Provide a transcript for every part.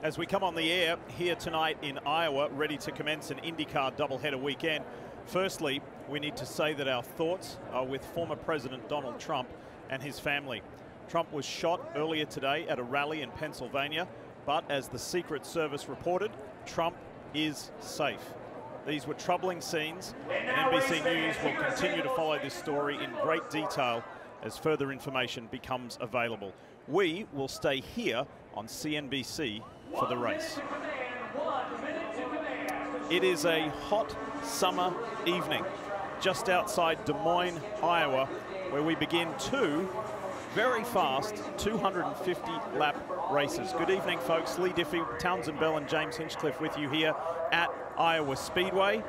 As we come on the air here tonight in Iowa, ready to commence an IndyCar doubleheader weekend. Firstly, we need to say that our thoughts are with former President Donald Trump and his family. Trump was shot earlier today at a rally in Pennsylvania, but as the Secret Service reported, Trump is safe. These were troubling scenes, and NBC News will continue to follow this story in great detail as further information becomes available. We will stay here on CNBC for the race. It is a hot summer evening just outside Des Moines, Iowa, where we begin two very fast 250-lap races. Good evening, folks. Lee Diffie, Townsend Bell, and James Hinchcliffe with you here at Iowa Speedway.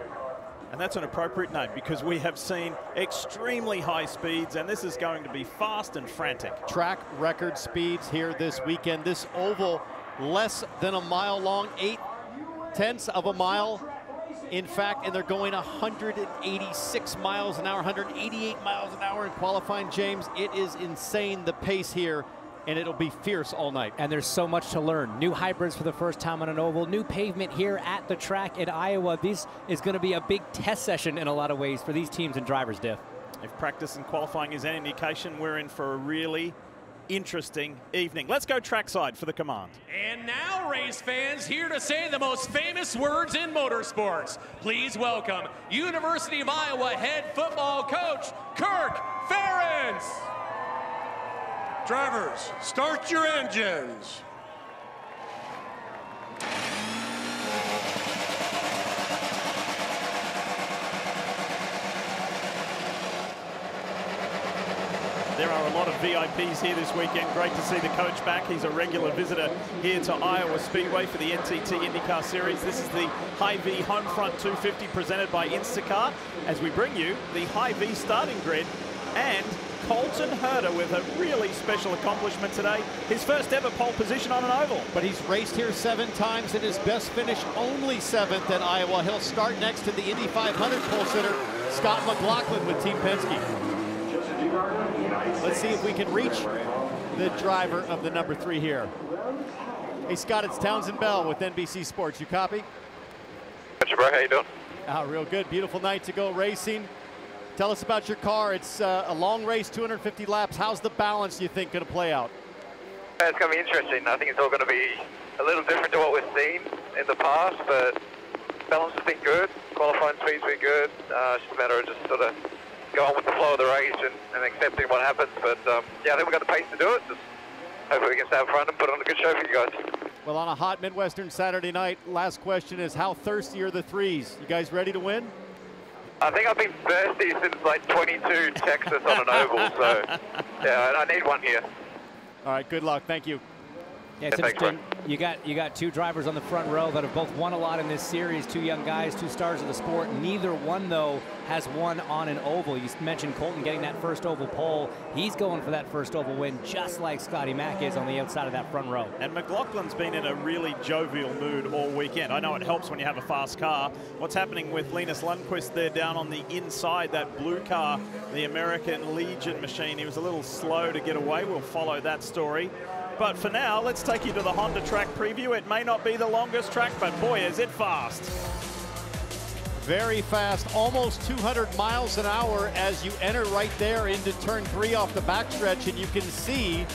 And that's an appropriate name because we have seen extremely high speeds, and this is going to be fast and frantic. Track record speeds here this weekend. This oval, less than a mile long, 0.8 of a mile. In fact, and they're going 186 miles an hour, 188 miles an hour in qualifying, James. It is insane, the pace here, and it'll be fierce all night. And there's so much to learn. New hybrids for the first time on an oval, new pavement here at the track in Iowa. This is going to be a big test session in a lot of ways for these teams and drivers, Diff. If practice and qualifying is any indication, we're in for a really interesting evening. Let's go trackside for the command. And now, race fans, here to say the most famous words in motorsports. Please welcome University of Iowa head football coach, Kirk Ferentz. Drivers, start your engines. There are a lot of VIPs here this weekend. Great to see the coach back. He's a regular visitor here to Iowa Speedway for the NTT IndyCar Series. This is the Hy-Vee Homefront 250 presented by Instacart as we bring you the Hy-Vee starting grid and Colton Herter with a really special accomplishment today. His first ever pole position on an oval. But he's raced here 7 times and his best finish only 7th at Iowa. He'll start next to the Indy 500 pole sitter, Scott McLaughlin with Team Penske. Let's see if we can reach the driver of the number 3 here. Hey Scott, it's Townsend Bell with NBC Sports. You copy? Gotcha, bro. How you doing? Real good. Beautiful night to go racing. Tell us about your car. It's a long race, 250 laps. How's the balance, you think, going to play out? It's going to be interesting. I think it's all going to be a little different to what we've seen in the past, but balance has been good. Qualifying speed's been good. It's just a matter of just sort of going with the flow of the race and accepting what happens. But yeah, I think we've got the pace to do it. Just hopefully we can stay up front and put on a good show for you guys. Well, on a hot Midwestern Saturday night, last question is, how thirsty are the threes? You guys ready to win? I think I've been thirsty since like 22 Texas on an oval, so yeah, I need one here. All right, good luck. Thank you. Yeah, it's interesting. You got 2 drivers on the front row that have both won a lot in this series. 2 young guys, 2 stars of the sport. Neither one, though, has won on an oval. You mentioned Colton getting that first oval pole. He's going for that first oval win, just like Scotty Mack is on the outside of that front row. And McLaughlin's been in a really jovial mood all weekend. I know it helps when you have a fast car. What's happening with Linus Lundqvist there down on the inside, that blue car, the American Legion machine? He was a little slow to get away. We'll follow that story. But for now, let's take you to the Honda track preview. It may not be the longest track, but boy, is it fast. Very fast, almost 200 miles an hour as you enter right there into turn 3 off the backstretch, and you can see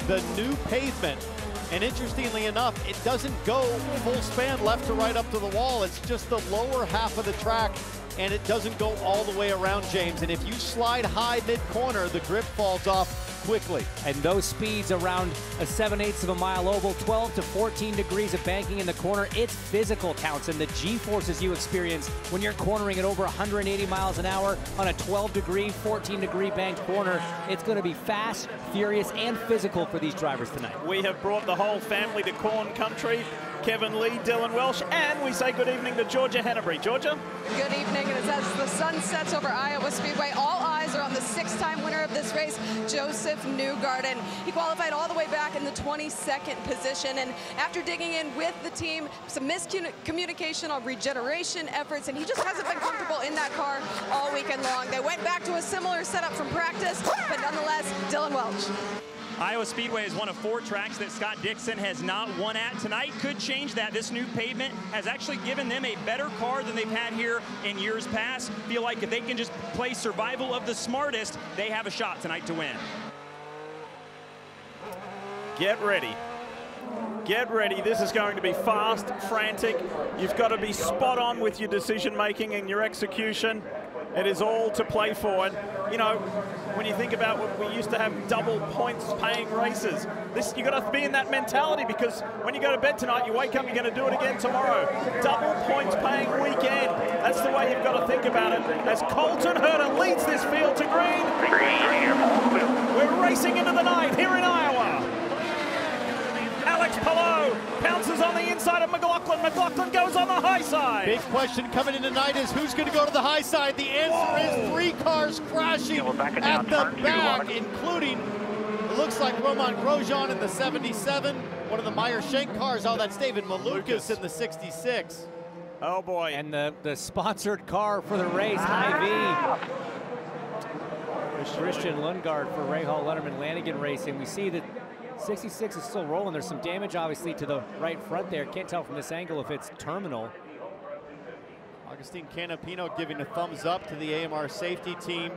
the new pavement. And interestingly enough, it doesn't go full span left to right up to the wall. It's just the lower half of the track, and it doesn't go all the way around, James. And if you slide high mid-corner, the grip falls off quickly. And those speeds around a 7/8 of a mile oval, 12 to 14 degrees of banking in the corner. It's physical, Townsend. The G-forces you experience when you're cornering at over 180 miles an hour on a 12-degree, 14-degree banked corner. It's going to be fast, furious, and physical for these drivers tonight. We have brought the whole family to Corn Country. Kevin Lee, Dylan Welsh, and we say good evening to Georgia Henneberry. Georgia? Good evening, and as the sun sets over Iowa Speedway, all eyes are on the 6-time winner of this race, Joseph Newgarden. He qualified all the way back in the 22nd position, and after digging in with the team, some miscommunication on regeneration efforts, and he just hasn't been comfortable in that car all weekend long. They went back to a similar setup from practice, but nonetheless, Dylan Welch. Iowa Speedway is one of 4 tracks that Scott Dixon has not won at. Tonight could change that. This new pavement has actually given them a better car than they've had here in years past. Feel like if they can just play survival of the smartest, they have a shot tonight to win. Get ready. Get ready. This is going to be fast, frantic. You've got to be spot on with your decision making and your execution. It is all to play for. And, you know, when you think about what we used to have double points paying races, this, you got to be in that mentality, because when you go to bed tonight, you wake up, you're going to do it again tomorrow. Double points paying weekend. That's the way you've got to think about it. As Colton Herter leads this field to green. We're racing into the night here in Iowa. Alex Palou pounces on the inside of McLaughlin. McLaughlin goes on the high side. Big question coming in tonight is who's going to go to the high side? The answer is 3 cars crashing at the back, including, it looks like Roman Grosjean in the 77. One of the Meyer-Shank cars. Oh, that's David Malukas in the 66. Oh, boy. And the sponsored car for the race, Hy-Vee. Christian Lundgaard for Rahal Letterman Lanigan Racing. We see that 66 is still rolling. There's some damage, obviously, to the right front there. Can't tell from this angle if it's terminal. Agustin Canapino giving a thumbs up to the AMR safety team.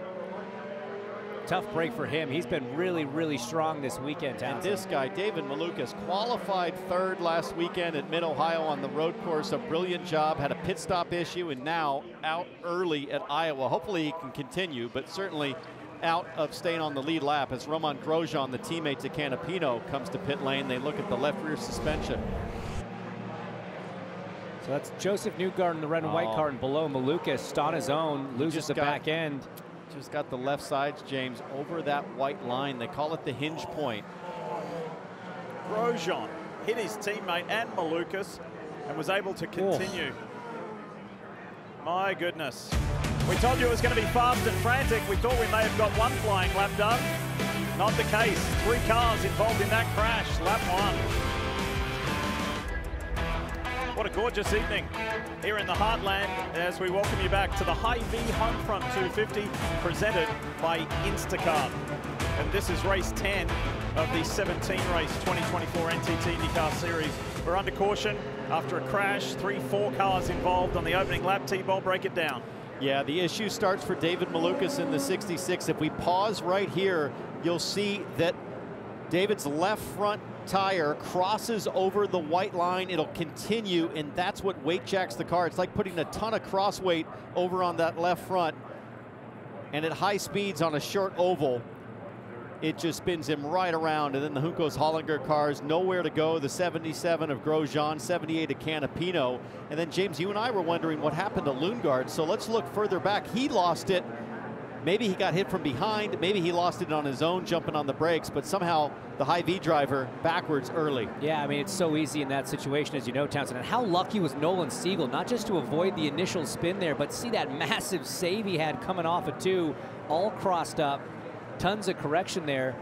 Tough break for him. He's been really, really strong this weekend, Townsend. And this guy, David Malukas, qualified 3rd last weekend at Mid-Ohio on the road course. A brilliant job, had a pit stop issue, and now out early at Iowa. Hopefully he can continue, but certainly out of staying on the lead lap as Roman Grosjean, the teammate to Canapino, comes to pit lane. They look at the left rear suspension. So that's Joseph Newgarden in the red and white car, and below Malukas on his own, loses the back end. Just got the left sides, James, over that white line. They call it the hinge point. Grosjean hit his teammate and Malukas and was able to continue. My goodness. We told you it was going to be fast and frantic. We thought we may have got 1 flying lap done. Not the case. 3 cars involved in that crash. Lap 1. What a gorgeous evening here in the Heartland as we welcome you back to the Hy-Vee Homefront 250 presented by IndyCar. And this is race 10 of the 17-race 2024 NTT IndyCar Series. We're under caution after a crash. 4 cars involved on the opening lap. T-Ball, break it down. Yeah, the issue starts for David Malukas in the 66. If we pause right here, you'll see that David's left front tire crosses over the white line. It'll continue, and that's what weight jacks the car. It's like putting a ton of cross weight over on that left front. And at high speeds on a short oval, it just spins him right around. And then the Juncos Hollinger cars, nowhere to go. The 77 of Grosjean, 78 of Canapino. And then, James, you and I were wondering what happened to Lundgaard. So let's look further back. He lost it. Maybe he got hit from behind. Maybe he lost it on his own, jumping on the brakes. But somehow the Hy-Vee driver backwards early. Yeah, I mean, it's so easy in that situation, as you know, Townsend. And how lucky was Nolan Siegel, not just to avoid the initial spin there, but see that massive save he had coming off of 2, all crossed up. Tons of correction there,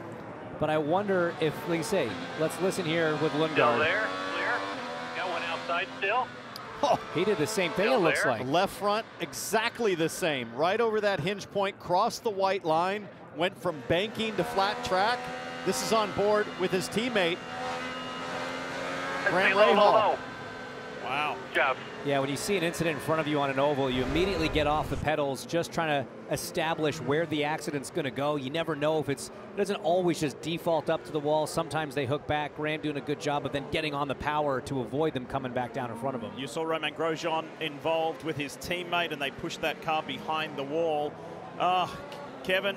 but I wonder if, like you say, let's listen here with Lundgaard. Still there, clear. Got one outside still. Oh, he did the same thing, it looks like. Left front, exactly the same. Right over that hinge point, crossed the white line, went from banking to flat track. This is on board with his teammate, Grant Rahal. Wow. Jeff. Yeah, when you see an incident in front of you on an oval, you immediately get off the pedals, just trying to establish where the accident's going to go. You never know if it doesn't always just default up to the wall. Sometimes they hook back. Graham doing a good job of then getting on the power to avoid them coming back down in front of him. You saw Roman Grosjean involved with his teammate, and they pushed that car behind the wall. Kevin,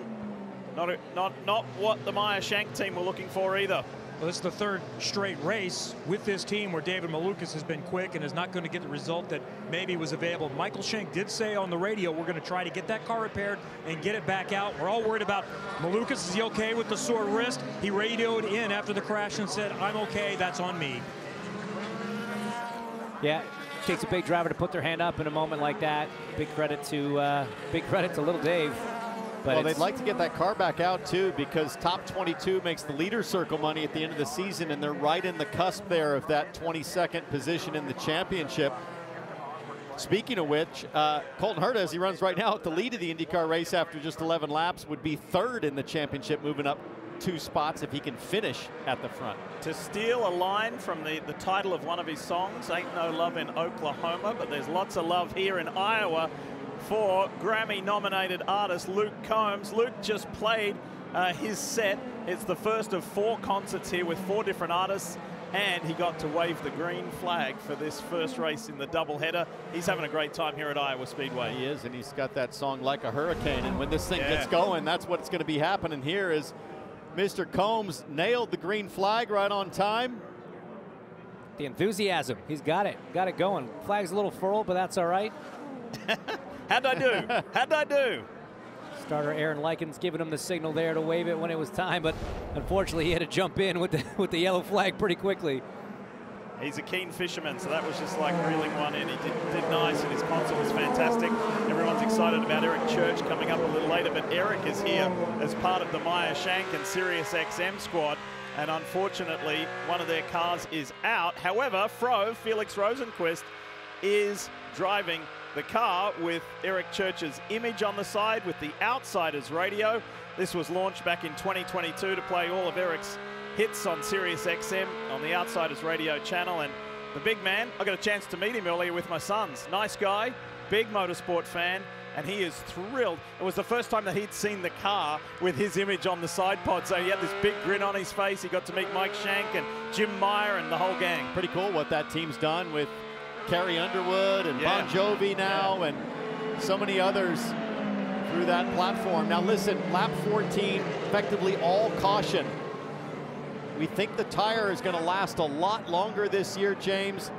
not what the Meyer-Shank team were looking for either. Well, this is the 3rd straight race with this team where David Malukas has been quick and is not going to get the result that maybe was available. Michael Shank did say on the radio, we're going to try to get that car repaired and get it back out. We're all worried about Malukas. Is he okay with the sore wrist? He radioed in after the crash and said, I'm okay, that's on me. Yeah, takes a big driver to put their hand up in a moment like that. Big credit to Little Dave. But well, they'd like to get that car back out, too, because top 22 makes the leader circle money at the end of the season, and they're right in the cusp there of that 22nd position in the championship. Speaking of which, Colton Herta, as he runs right now at the lead of the IndyCar race after just 11 laps, would be 3rd in the championship, moving up 2 spots if he can finish at the front. To steal a line from the title of one of his songs, Ain't No Love in Oklahoma, but there's lots of love here in Iowa for Grammy-nominated artist Luke Combs. Luke just played his set. It's the first of 4 concerts here with 4 different artists, and he got to wave the green flag for this first race in the doubleheader. He's having a great time here at Iowa Speedway. He is, and he's got that song Like a Hurricane, and when this thing gets going, that's what's going to be happening here. Is Mr. Combs nailed the green flag right on time. The enthusiasm, he's got it going. Flag's a little furled, but that's all right. How'd I do? How'd I do? Starter Aaron Likens giving him the signal there to wave it when it was time, but unfortunately he had to jump in with the yellow flag pretty quickly. He's a keen fisherman, so that was just like reeling one in. He did nice, and his concert was fantastic. Everyone's excited about Eric Church coming up a little later, but Eric is here as part of the Maya Shank and Sirius XM squad, and unfortunately one of their cars is out. However, Felix Rosenquist is driving the car with Eric Church's image on the side with the Outsiders radio. This was launched back in 2022 to play all of Eric's hits on Sirius XM on the Outsiders radio channel. And the big man, I got a chance to meet him earlier with my sons. Nice guy, big motorsport fan, and he is thrilled. It was the first time that he'd seen the car with his image on the side pod, so he had this big grin on his face. He got to meet Mike Shank and Jim Meyer and the whole gang. Pretty cool what that team's done with Carrie Underwood and Bon Jovi now, and so many others through that platform. Now listen, lap 14, effectively all caution. We think the tire is going to last a lot longer this year, James.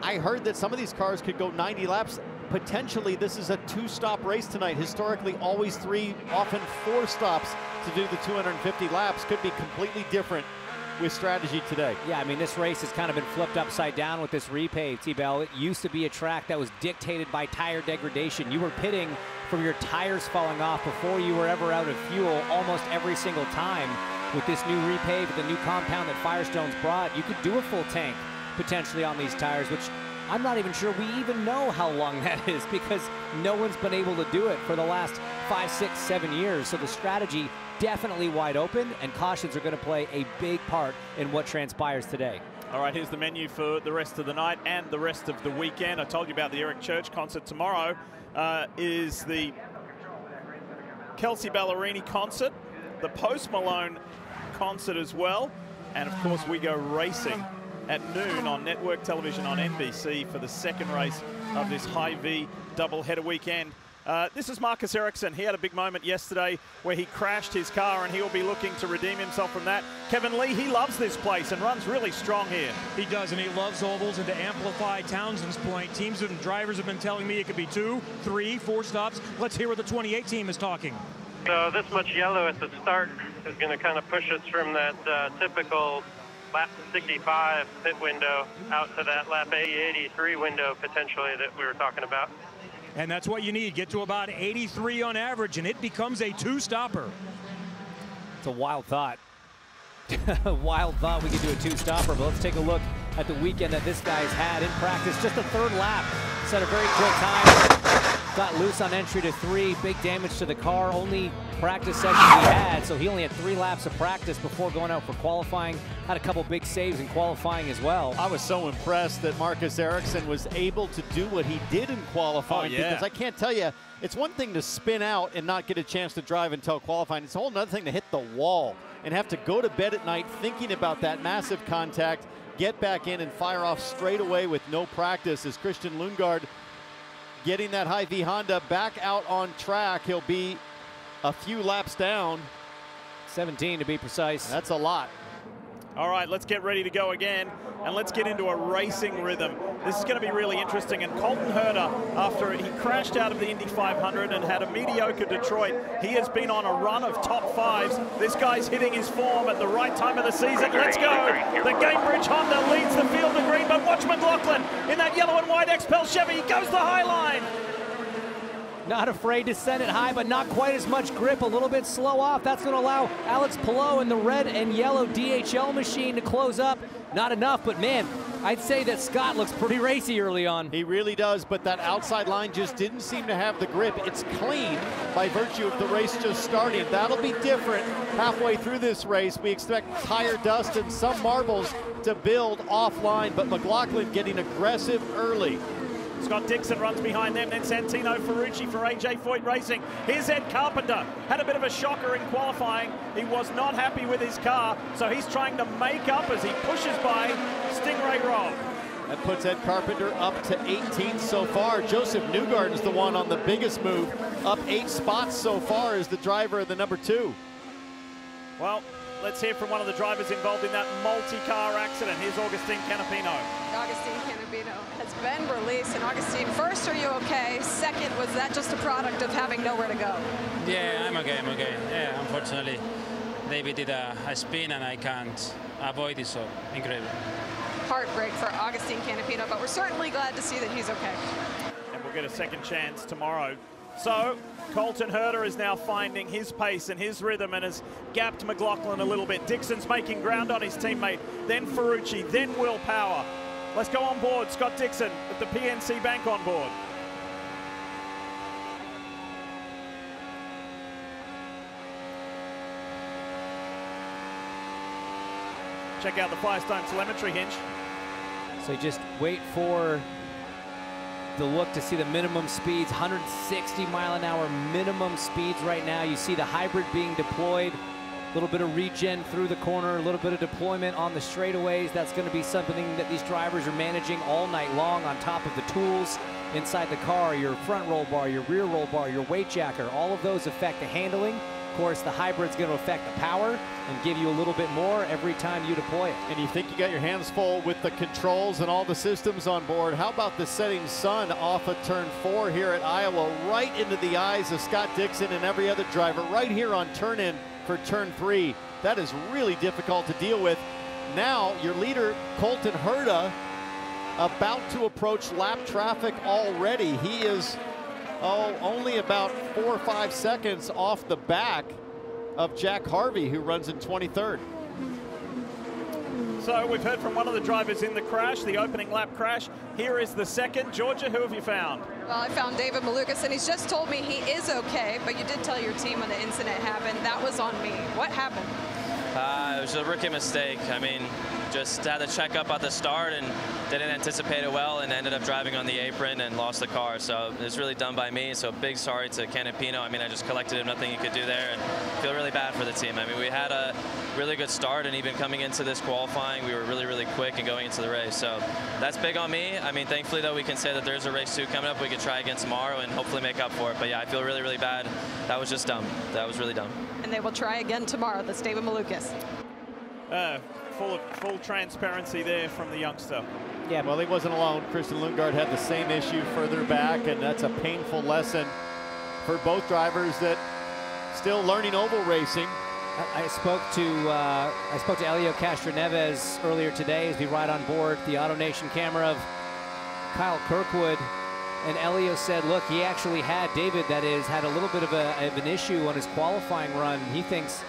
I heard that some of these cars could go 90 laps. Potentially, this is a 2-stop race tonight. Historically, always 3, often 4 stops to do the 250 laps. Could be completely different with strategy today. Yeah, I mean, this race has kind of been flipped upside down with this repave, T-Bell. It used to be a track that was dictated by tire degradation. You were pitting from your tires falling off before you were ever out of fuel almost every single time. With this new repave, the new compound that Firestone's brought, you could do a full tank potentially on these tires, which I'm not even sure we even know how long that is, because no one's been able to do it for the last 5, 6, 7 years. So the strategy definitely wide open, and cautions are going to play a big part in what transpires today. All right, here's the menu for the rest of the night and the rest of the weekend. I told you about the Eric Church concert. Tomorrow is the Kelsey Ballerini concert, the Post Malone concert as well, and of course we go racing at noon on network television on NBC for the second race of this Hy-Vee doubleheader weekend. This is Marcus Ericsson. He had a big moment yesterday where he crashed his car, and he'll be looking to redeem himself from that. Kevin Lee, he loves this place and runs really strong here. He does, and he loves ovals. And to amplify Townsend's point, teams and drivers have been telling me it could be 2, 3, 4 stops. Let's hear what the 28 team is talking. So this much yellow at the start is going to kind of push us from that typical lap 65 pit window out to that lap 83 window potentially that we were talking about. And that's what you need. Get to about 83 on average, and it becomes a 2-stopper. It's a wild thought. Wild thought we could do a 2-stopper, but let's take a look at the weekend that this guy's had in practice. Just a 3rd lap. Set a very quick time. Got loose on entry to 3. Big damage to the car. Only practice session he had, so he only had 3 laps of practice before going out for qualifying. Had a couple big saves in qualifying as well. I was so impressed that Marcus Ericsson was able to do what he did in qualifying, because I can't tell you, it's one thing to spin out and not get a chance to drive until qualifying. It's a whole other thing to hit the wall and have to go to bed at night thinking about that massive contact, get back in and fire off straight away with no practice. As Christian Lundgaard getting that Hy-Vee Honda back out on track. He'll be a few laps down. 17 to be precise. That's a lot. All right, let's get ready to go again, and let's get into a racing rhythm. This is going to be really interesting, and Colton Herta, after he crashed out of the Indy 500 and had a mediocre Detroit, he has been on a run of top 5s. This guy's hitting his form at the right time of the season. Let's go. The Gamebridge Honda leads the field to green, but watch McLaughlin in that yellow and white XPEL Chevy. He goes the high line. Not afraid to send it high, but not quite as much grip, a little bit slow off. That's going to allow Alex Palou and the red and yellow DHL machine to close up. Not enough, but man, I'd say that Scott looks pretty racy early on. He really does, but that outside line just didn't seem to have the grip. It's clean by virtue of the race just starting. That'll be different halfway through this race. We expect tire dust and some marbles to build offline, but McLaughlin getting aggressive early. Scott Dixon runs behind them, then Santino Ferrucci for AJ Foyt Racing. Here's Ed Carpenter. Had a bit of a shocker in qualifying. He was not happy with his car, so he's trying to make up as he pushes by Stingray Robb. That puts Ed Carpenter up to 18 so far. Joseph Newgarden's the one on the biggest move. Up 8 spots so far as the driver of the number 2. Well, let's hear from one of the drivers involved in that multi-car accident. Here's Augustine Canapino. Augustine Canapino has been released. And Augustine, first, are you okay? Second, was that just a product of having nowhere to go? Yeah, I'm okay, Yeah, unfortunately, David did a spin and I can't avoid it, so incredible. Heartbreak for Augustine Canapino, but we're certainly glad to see that he's okay. And we'll get a second chance tomorrow. So Colton Herta is now finding his pace and his rhythm and has gapped McLaughlin a little bit. Dixon's making ground on his teammate, then Ferrucci, then Will Power. Let's go on board. Scott Dixon with the PNC Bank on board. Check out the Firestone telemetry, Hinch. So you just wait for the look to see the minimum speeds, 160 mile an hour minimum speeds right now. You see the hybrid being deployed, a little bit of regen through the corner, a little bit of deployment on the straightaways. That's going to be something that these drivers are managing all night long on top of the tools inside the car, your front roll bar, your rear roll bar, your weight jacker. All of those affect the handling. Of course, the hybrid's going to affect the power and give you a little bit more every time you deploy it. And you think you got your hands full with the controls and all the systems on board. How about the setting sun off of turn 4 here at Iowa, right into the eyes of Scott Dixon and every other driver, right here on turn in for turn 3. That is really difficult to deal with. Now, your leader, Colton Herta, about to approach lap traffic already. He is only about 4 or 5 seconds off the back of Jack Harvey, who runs in 23rd. So we've heard from one of the drivers in the crash, the opening lap crash. Here is the second. Georgia, who have you found? Well, I found David Malukas, and he's just told me he is okay, but you did tell your team when the incident happened. That was on me. What happened? It was a rookie mistake. I mean, just had to check up at the start and didn't anticipate it well and ended up driving on the apron and lost the car. So it was really done by me. So big sorry to Canapino. I mean, I just collected him, nothing he could do there, and feel really bad for the team. I mean, we had a really good start, and even coming into this qualifying, we were really, really quick and going into the race. So that's big on me. I mean, thankfully, though, we can say that there's a race 2 coming up. We could try again tomorrow and hopefully make up for it. But yeah, I feel really, really bad. That was just dumb. That was really dumb. And they will try again tomorrow. That's David Malukas. Full transparency there from the youngster. Yeah, well, he wasn't alone. Christian Lundgaard had the same issue further back, and that's a painful lesson for both drivers that still learning oval racing. I spoke to Elio Castroneves earlier today as we ride on board the AutoNation camera of Kyle Kirkwood, and Elio said, look, he actually had David, that is, had a little bit of an issue on his qualifying run. He thinks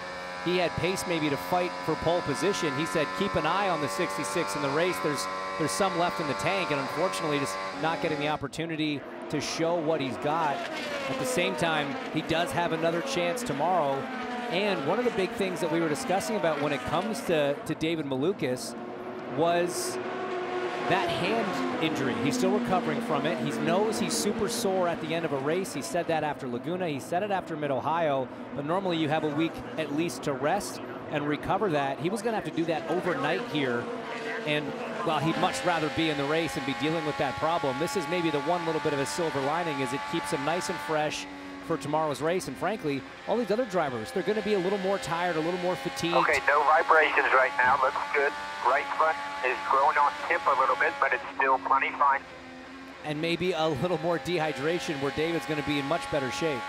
he had pace maybe to fight for pole position. He said, keep an eye on the 66 in the race. There's some left in the tank, and unfortunately just not getting the opportunity to show what he's got. At the same time, he does have another chance tomorrow. And one of the big things that we were discussing about when it comes to David Malukas was that hand injury. He's still recovering from it. He knows he's super sore at the end of a race. He said that after Laguna. He said it after Mid-Ohio. But normally you have a week at least to rest and recover that. He was going to have to do that overnight here. And while he'd much rather be in the race and be dealing with that problem, this is maybe the one little bit of a silver lining, is it keeps him nice and fresh for tomorrow's race. And frankly, all these other drivers, they're going to be a little more tired, a little more fatigued. Okay, no vibrations right now. Looks good. Right front is growing on tip a little bit, but it's still plenty fine. And maybe a little more dehydration, where David's going to be in much better shape.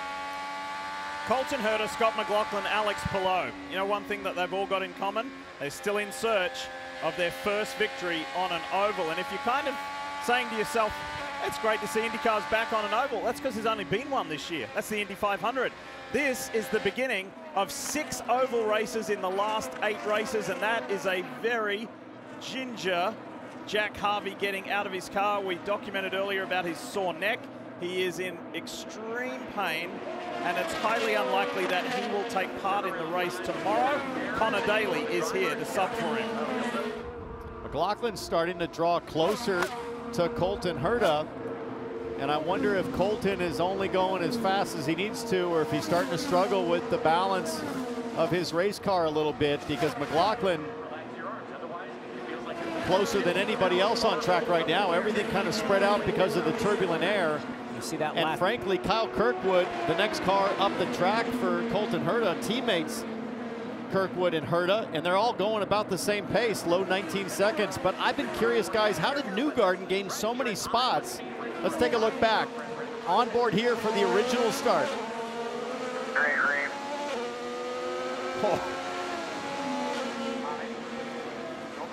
Colton Herta, Scott McLaughlin, Alex Palou. You know, one thing that they've all got in common, they're still in search of their first victory on an oval. And if you're kind of saying to yourself, It's great to see IndyCars back on an oval. That's because there's only been one this year. That's the Indy 500. This is the beginning of 6 oval races in the last 8 races, and that is a very ginger Jack Hy-Vee getting out of his car. We documented earlier about his sore neck. He is in extreme pain, and it's highly unlikely that he will take part in the race tomorrow. Connor Daly is here to sub for him. McLaughlin's starting to draw closer to Colton Herta, and I wonder if Colton is only going as fast as he needs to, or if he's starting to struggle with the balance of his race car a little bit, because McLaughlin closer than anybody else on track right now. Everything kind of spread out because of the turbulent air. You see that, and frankly, Kyle Kirkwood, the next car up the track for Colton Herta, teammates Kirkwood and Herta, and they're all going about the same pace, low 19 seconds. But I've been curious, guys, how did Newgarden gain so many spots? Let's take a look back. On board here for the original start. Oh.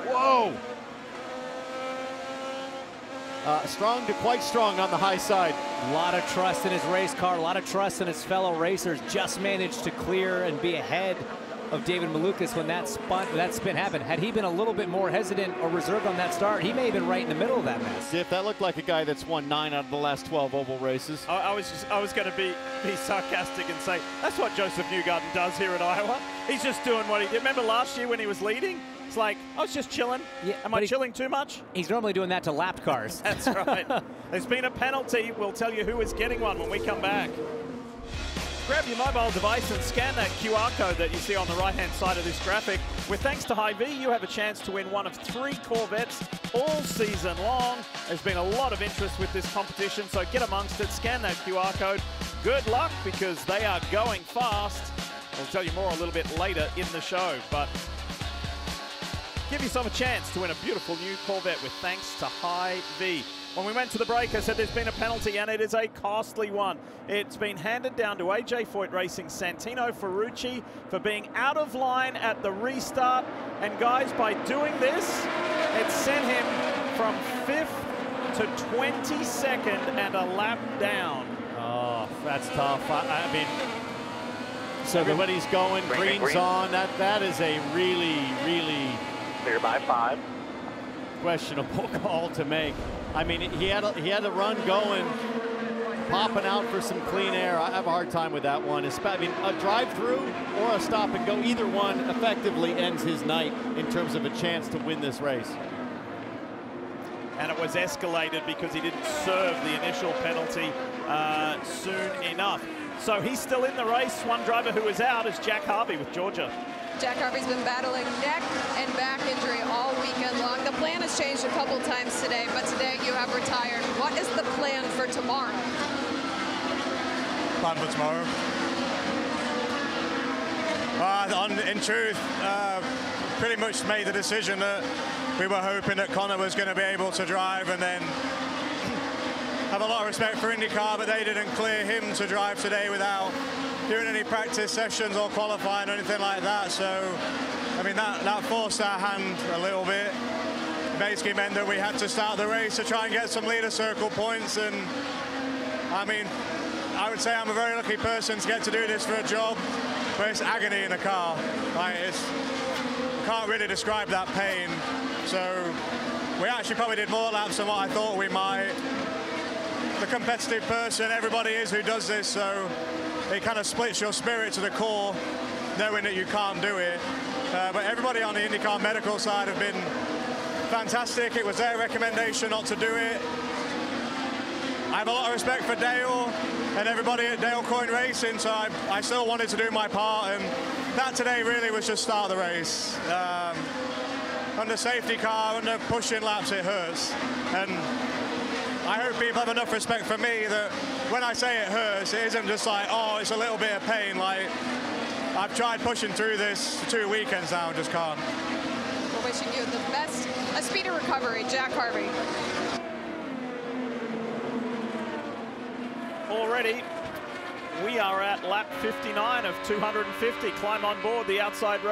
Whoa! Strong to quite strong on the high side. A lot of trust in his race car, a lot of trust in his fellow racers. Just managed to clear and be ahead of David Malukas when that spin happened. Had he been a little bit more hesitant or reserved on that start, he may have been right in the middle of that mess. If that looked like a guy that's won 9 out of the last 12 oval races. I was going to be sarcastic and say that's what Joseph Newgarden does here at Iowa. He's just doing what he did. Remember last year when he was leading? It's like, I was just chilling. Yeah, Am I chilling too much? He's normally doing that to lapped cars. That's right. There's been a penalty. We'll tell you who is getting one when we come back. Grab your mobile device and scan that QR code that you see on the right-hand side of this graphic. With thanks to Hy-Vee, you have a chance to win one of 3 Corvettes all season long. There's been a lot of interest with this competition, so get amongst it. Scan that QR code. Good luck, because they are going fast. We'll tell you more a little bit later in the show, but give yourself a chance to win a beautiful new Corvette with thanks to Hy-Vee. When we went to the break, I said there's been a penalty, and it is a costly one. It's been handed down to AJ Foyt Racing Santino Ferrucci for being out of line at the restart. And guys, by doing this, it sent him from 5th to 22nd and a lap down. Oh, that's tough. I mean, so everybody's going, green's on. That is a really, really clear by 5. Questionable call to make. I mean, he had a run going, popping out for some clean air. I have a hard time with that one. I mean, a drive-through or a stop and go, either one effectively ends his night in terms of a chance to win this race. And it was escalated because he didn't serve the initial penalty soon enough. So he's still in the race. One driver who is out is Jack Hy-Vee with Georgia. Jack Hy-Vee's been battling neck and back injury all weekend long. The plan has changed a couple times today, but today you have retired. What is the plan for tomorrow? Plan for tomorrow? In truth, pretty much made the decision that we were hoping that Connor was going to be able to drive, and then have a lot of respect for IndyCar, but they didn't clear him to drive today without doing any practice sessions or qualifying or anything like that. So, I mean, that forced our hand a little bit. Basically meant that we had to start the race to try and get some leader circle points. And I mean, I would say I'm a very lucky person to get to do this for a job, but it's agony in a car. Like, I can't really describe that pain. So we actually probably did more laps than what I thought we might. The competitive person everybody is who does this, so it kind of splits your spirit to the core, knowing that you can't do it. But everybody on the IndyCar medical side have been fantastic. It was their recommendation not to do it. I have a lot of respect for Dale and everybody at Dale Coyne Racing, so I still wanted to do my part, and that today really was just start the race. Under safety car, under pushing laps, it hurts. And I hope people have enough respect for me that when I say it hurts, it isn't just like, oh, it's a little bit of pain. Like, I've tried pushing through this 2 weekends now, just can't. We're wishing you the best, a speedy recovery, Jack Hy-Vee. Already, we are at lap 59 of 250. Climb on board the Outsiders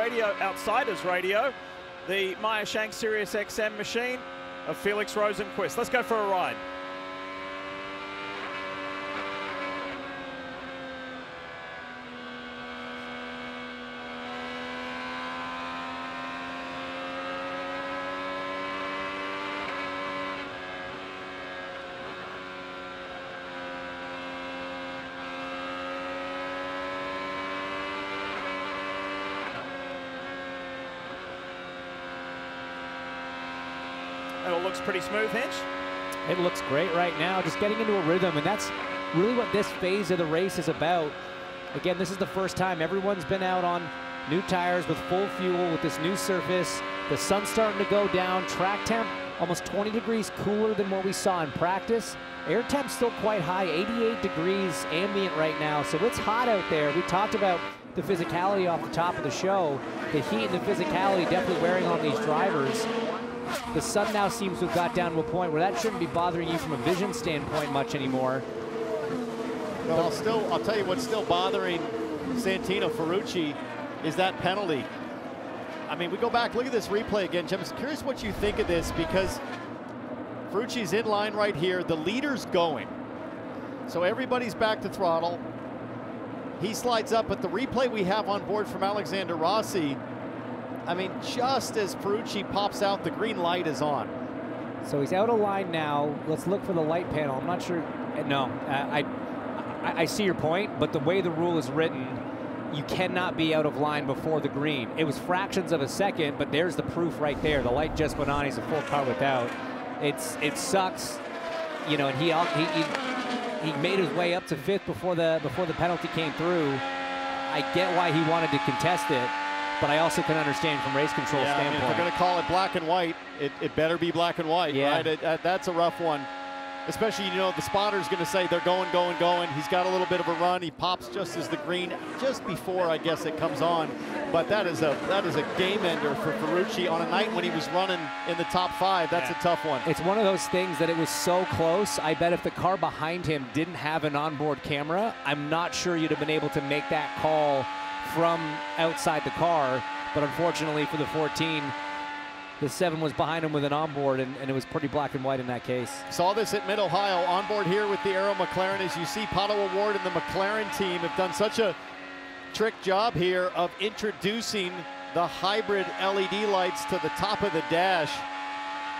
Radio, the Meyer Shank Sirius XM machine of Felix Rosenquist. Let's go for a ride. looks pretty smooth, Hinch. It looks great right now, just getting into a rhythm, and that's really what this phase of the race is about. Again, this is the first time everyone's been out on new tires with full fuel with this new surface. The sun's starting to go down. Track temp almost 20 degrees cooler than what we saw in practice. Air temp still quite high, 88 degrees ambient right now, so it's hot out there. We talked about the physicality off the top of the show. The heat and the physicality definitely wearing on these drivers. The sun now seems to have got down to a point where that shouldn't be bothering you from a vision standpoint much anymore. Well, I'll tell you what's still bothering Santino Ferrucci is that penalty. I mean, we go back, look at this replay again, Jim. I'm curious what you think of this, because Ferrucci's in line right here. The leader's going. So everybody's back to throttle. He slides up, but the replay we have on board from Alexander Rossi, I mean, just as Ferrucci pops out, the green light is on. So he's out of line now. Let's look for the light panel. I'm not sure. No, I see your point, but the way the rule is written, you cannot be out of line before the green. It was fractions of a second, but there's the proof right there. The light just went on. He's a full car without. It sucks, you know. And he made his way up to fifth before the penalty came through. I get why he wanted to contest it, but I also can understand from race control standpoint. I mean, if we're going to call it black and white, it better be black and white, right? That's a rough one. Especially, you know, the spotter's going to say they're going. He's got a little bit of a run. He pops just as the green, just before, I guess, it comes on. But that is a game ender for Ferrucci on a night when he was running in the top 5. That's a tough one. It's one of those things that it was so close. I bet if the car behind him didn't have an onboard camera, I'm not sure you'd have been able to make that call from outside the car. But unfortunately for the 14, the 7 was behind him with an onboard, and it was pretty black and white in that case. Saw this at Mid-Ohio. Onboard here with the Aero McLaren. As you see, Pato O'Ward and the McLaren team have done such a trick job here of introducing the hybrid LED lights to the top of the dash.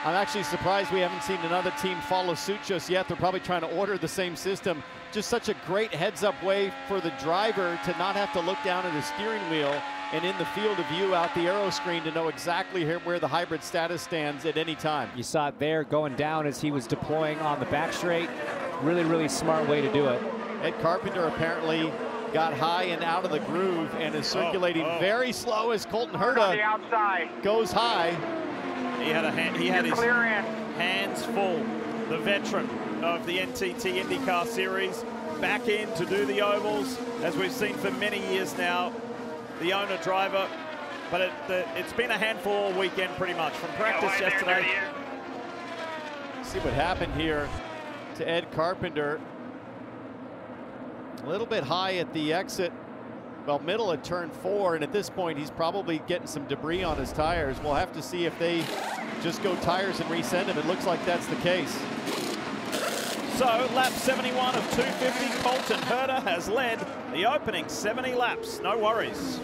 I'm actually surprised we haven't seen another team follow suit just yet. They're probably trying to order the same system. Just such a great heads-up way for the driver to not have to look down at his steering wheel and in the field of view out the aero screen to know exactly where the hybrid status stands at any time. You saw it there going down as he was deploying on the back straight. Really, really smart way to do it. Ed Carpenter apparently got high and out of the groove and is circulating very slow as Colton Herta goes high. He had his hands full. The veteran of the NTT IndyCar Series back in to do the ovals, as we've seen for many years now. The owner driver, but it's been a handful all weekend pretty much from practice yesterday. See what happened here to Ed Carpenter. A little bit high at the exit, well, middle at turn 4, and at this point he's probably getting some debris on his tires. We'll have to see if they just go tires and resend him. It looks like that's the case. So lap 71 of 250, Colton Herta has led the opening 70 laps. No worries.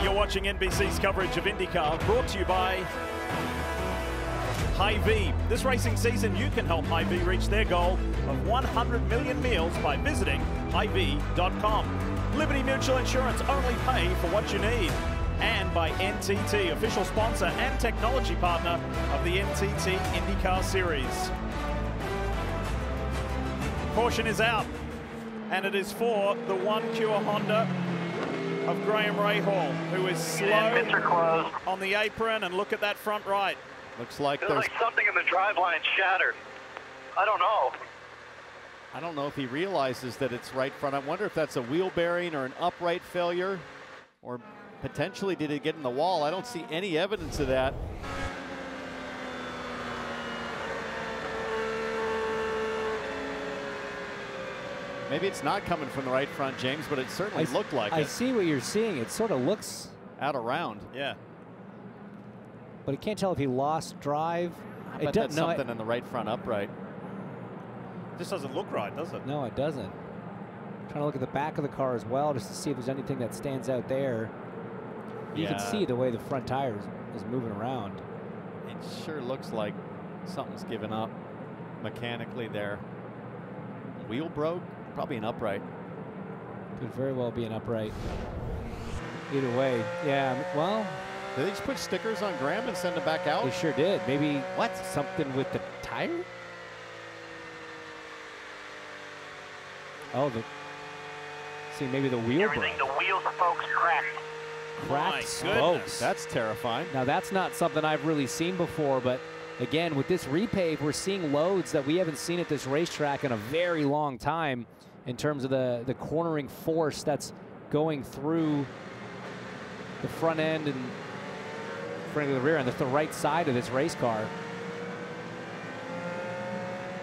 You're watching NBC's coverage of IndyCar, brought to you by Hy-Vee. This racing season, you can help Hy-Vee reach their goal of 100 million meals by visiting Hy-Vee.com. Liberty Mutual Insurance, only pay for what you need. And by NTT, official sponsor and technology partner of the NTT IndyCar Series. Caution is out, and it is for the One Cure Honda of Graham Rahal, who is slow on the apron, and look at that front right. Looks like there's something in the driveline shattered. I don't know if he realizes that it's right front. I wonder if that's a wheel bearing or an upright failure, or potentially did it get in the wall? I don't see any evidence of that. Maybe it's not coming from the right front, James, but it certainly looked like it. I see what you're seeing. It sort of looks out of round. Yeah. But I can't tell if he lost drive. I bet that's something in the right front upright. This doesn't look right, does it? No, it doesn't. I'm trying to look at the back of the car as well, just to see if there's anything that stands out there. You can see the way the front tire is moving around. It sure looks like something's given up mechanically there. Wheel broke? Probably an upright. Could very well be an upright. Either way, yeah, well, Did they just put stickers on Graham and send him back out? They sure did. Maybe what? Something with the tire? Oh, see, maybe the wheel broke. The wheels, folks, cracked. Cracked spokes. That's terrifying. Now, that's not something I've really seen before, but again, with this repave, we're seeing loads that we haven't seen at this racetrack in a very long time in terms of the cornering force that's going through the front end and front of the rear end. That's the right side of this race car.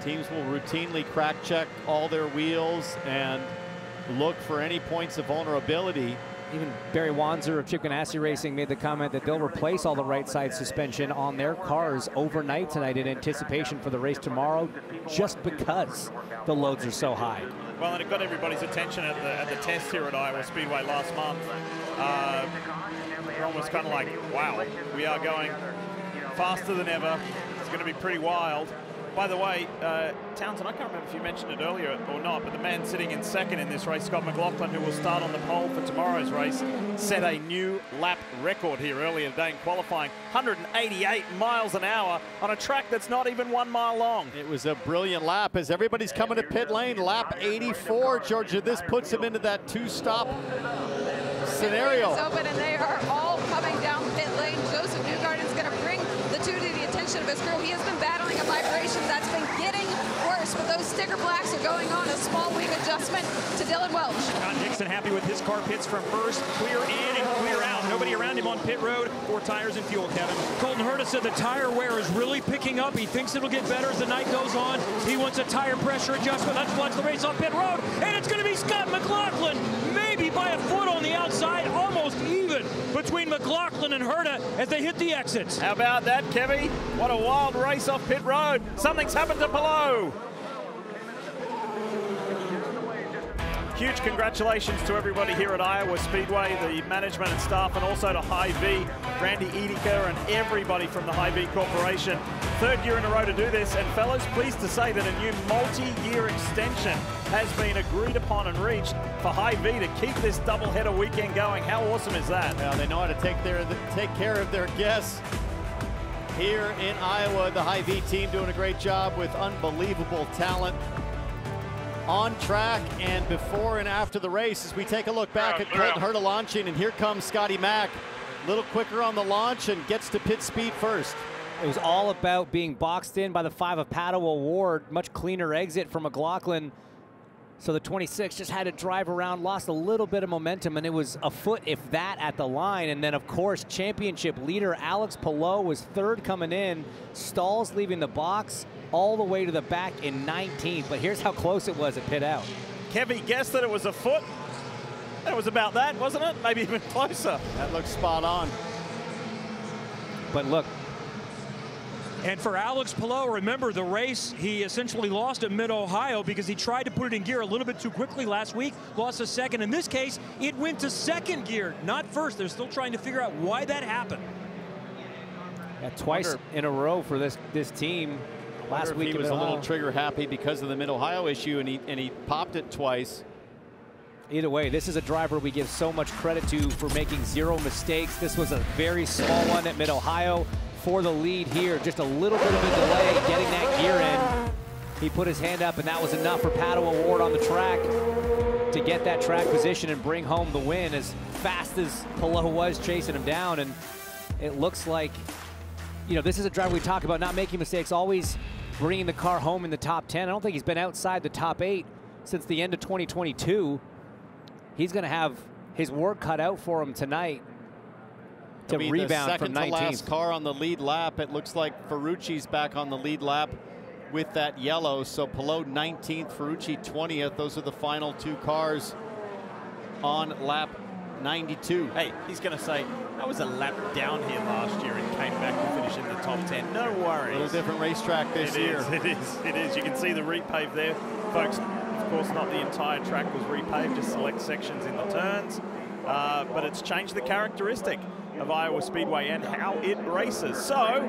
Teams will routinely crack check all their wheels and look for any points of vulnerability. Even Barry Wanzer of Chip Ganassi Racing made the comment that they'll replace all the right side suspension on their cars overnight tonight in anticipation for the race tomorrow, just because the loads are so high. Well, and it got everybody's attention at the test here at Iowa Speedway last month. We're almost kind of like, wow, we are going faster than ever. It's going to be pretty wild. By the way, Townsend, I can't remember if you mentioned it earlier or not, but the man sitting in second in this race, Scott McLaughlin, who will start on the pole for tomorrow's race, set a new lap record here earlier today in qualifying, 188 miles an hour on a track that's not even 1 mile long. It was a brilliant lap as everybody's coming to pit lane. Lap 84, Georgia. This puts him into that two-stop scenario. It's open and they are all coming down pit lane. Joseph Newgarden's going to bring the two to the attention of his crew. He has been battling a vibration that's been getting worse, but those sticker blacks are going on. A small wing adjustment to Dylan Welch. John Dixon happy with his car. Pits from first, clear in and clear out. Nobody around him on pit road. 4 tires and fuel, Kevin. Colton Herta said the tire wear is really picking up. He thinks it'll get better as the night goes on. He wants a tire pressure adjustment. Let's watch the race on pit road. And it's going to be Scott McLaughlin, maybe by a foot on the outside, almost even between McLaughlin and Herta as they hit the exits. How about that, Kevy? What a wild race off pit road. Something's happened to Palou. Huge congratulations to everybody here at Iowa Speedway, the management and staff, and also to Hy-Vee, Randy Edeker, and everybody from the Hy-Vee Corporation. 3rd year in a row to do this, and fellas, pleased to say that a new multi-year extension has been agreed upon and reached for Hy-Vee to keep this doubleheader weekend going. How awesome is that? Well, they know how to take care of their guests. Here in Iowa, the Hy-Vee team doing a great job with unbelievable talent on track and before and after the race as we take a look back at Colton Herta launching, and here comes Scotty Mack. A little quicker on the launch and gets to pit speed first. It was all about being boxed in by the 5 of Pato O'Ward. Much cleaner exit for McLaughlin. So the 26 just had to drive around, lost a little bit of momentum, and it was a foot, if that, at the line. And then, of course, championship leader Alex Palou was 3rd coming in. Stalls leaving the box all the way to the back in 19th. But here's how close it was at pit out. Kevy guessed that it was a foot. That was about that, wasn't it? Maybe even closer. That looks spot on. But look. And for Alex Palou, remember the race, he essentially lost at Mid-Ohio because he tried to put it in gear a little bit too quickly last week, lost a second. In this case, it went to 2nd gear, not first. They're still trying to figure out why that happened. Yeah, twice in a row for this team. Last week he was a little trigger happy because of the Mid-Ohio issue, and he popped it twice. Either way, this is a driver we give so much credit to for making 0 mistakes. This was a very small one at Mid-Ohio. For the lead here, just a little bit of a delay getting that gear in. He put his hand up, and that was enough for Pato O'Ward on the track to get that track position and bring home the win as fast as Palou was chasing him down. And it looks like, you know, this is a driver we talk about not making mistakes, always bringing the car home in the top 10. I don't think he's been outside the top 8 since the end of 2022. He's going to have his work cut out for him tonight to rebound from 19th. The second to last car on the lead lap. It looks like Ferrucci's back on the lead lap with that yellow. So Palou 19th, Ferrucci 20th. Those are the final 2 cars on lap 92. Hey, he's going to say, I was a lap down here last year and came back to finish in the top 10. No worries. A little different racetrack this year. It is. You can see the repave there. Folks, of course, not the entire track was repaved, just select sections in the turns. But it's changed the characteristic. of Iowa Speedway and how it races. So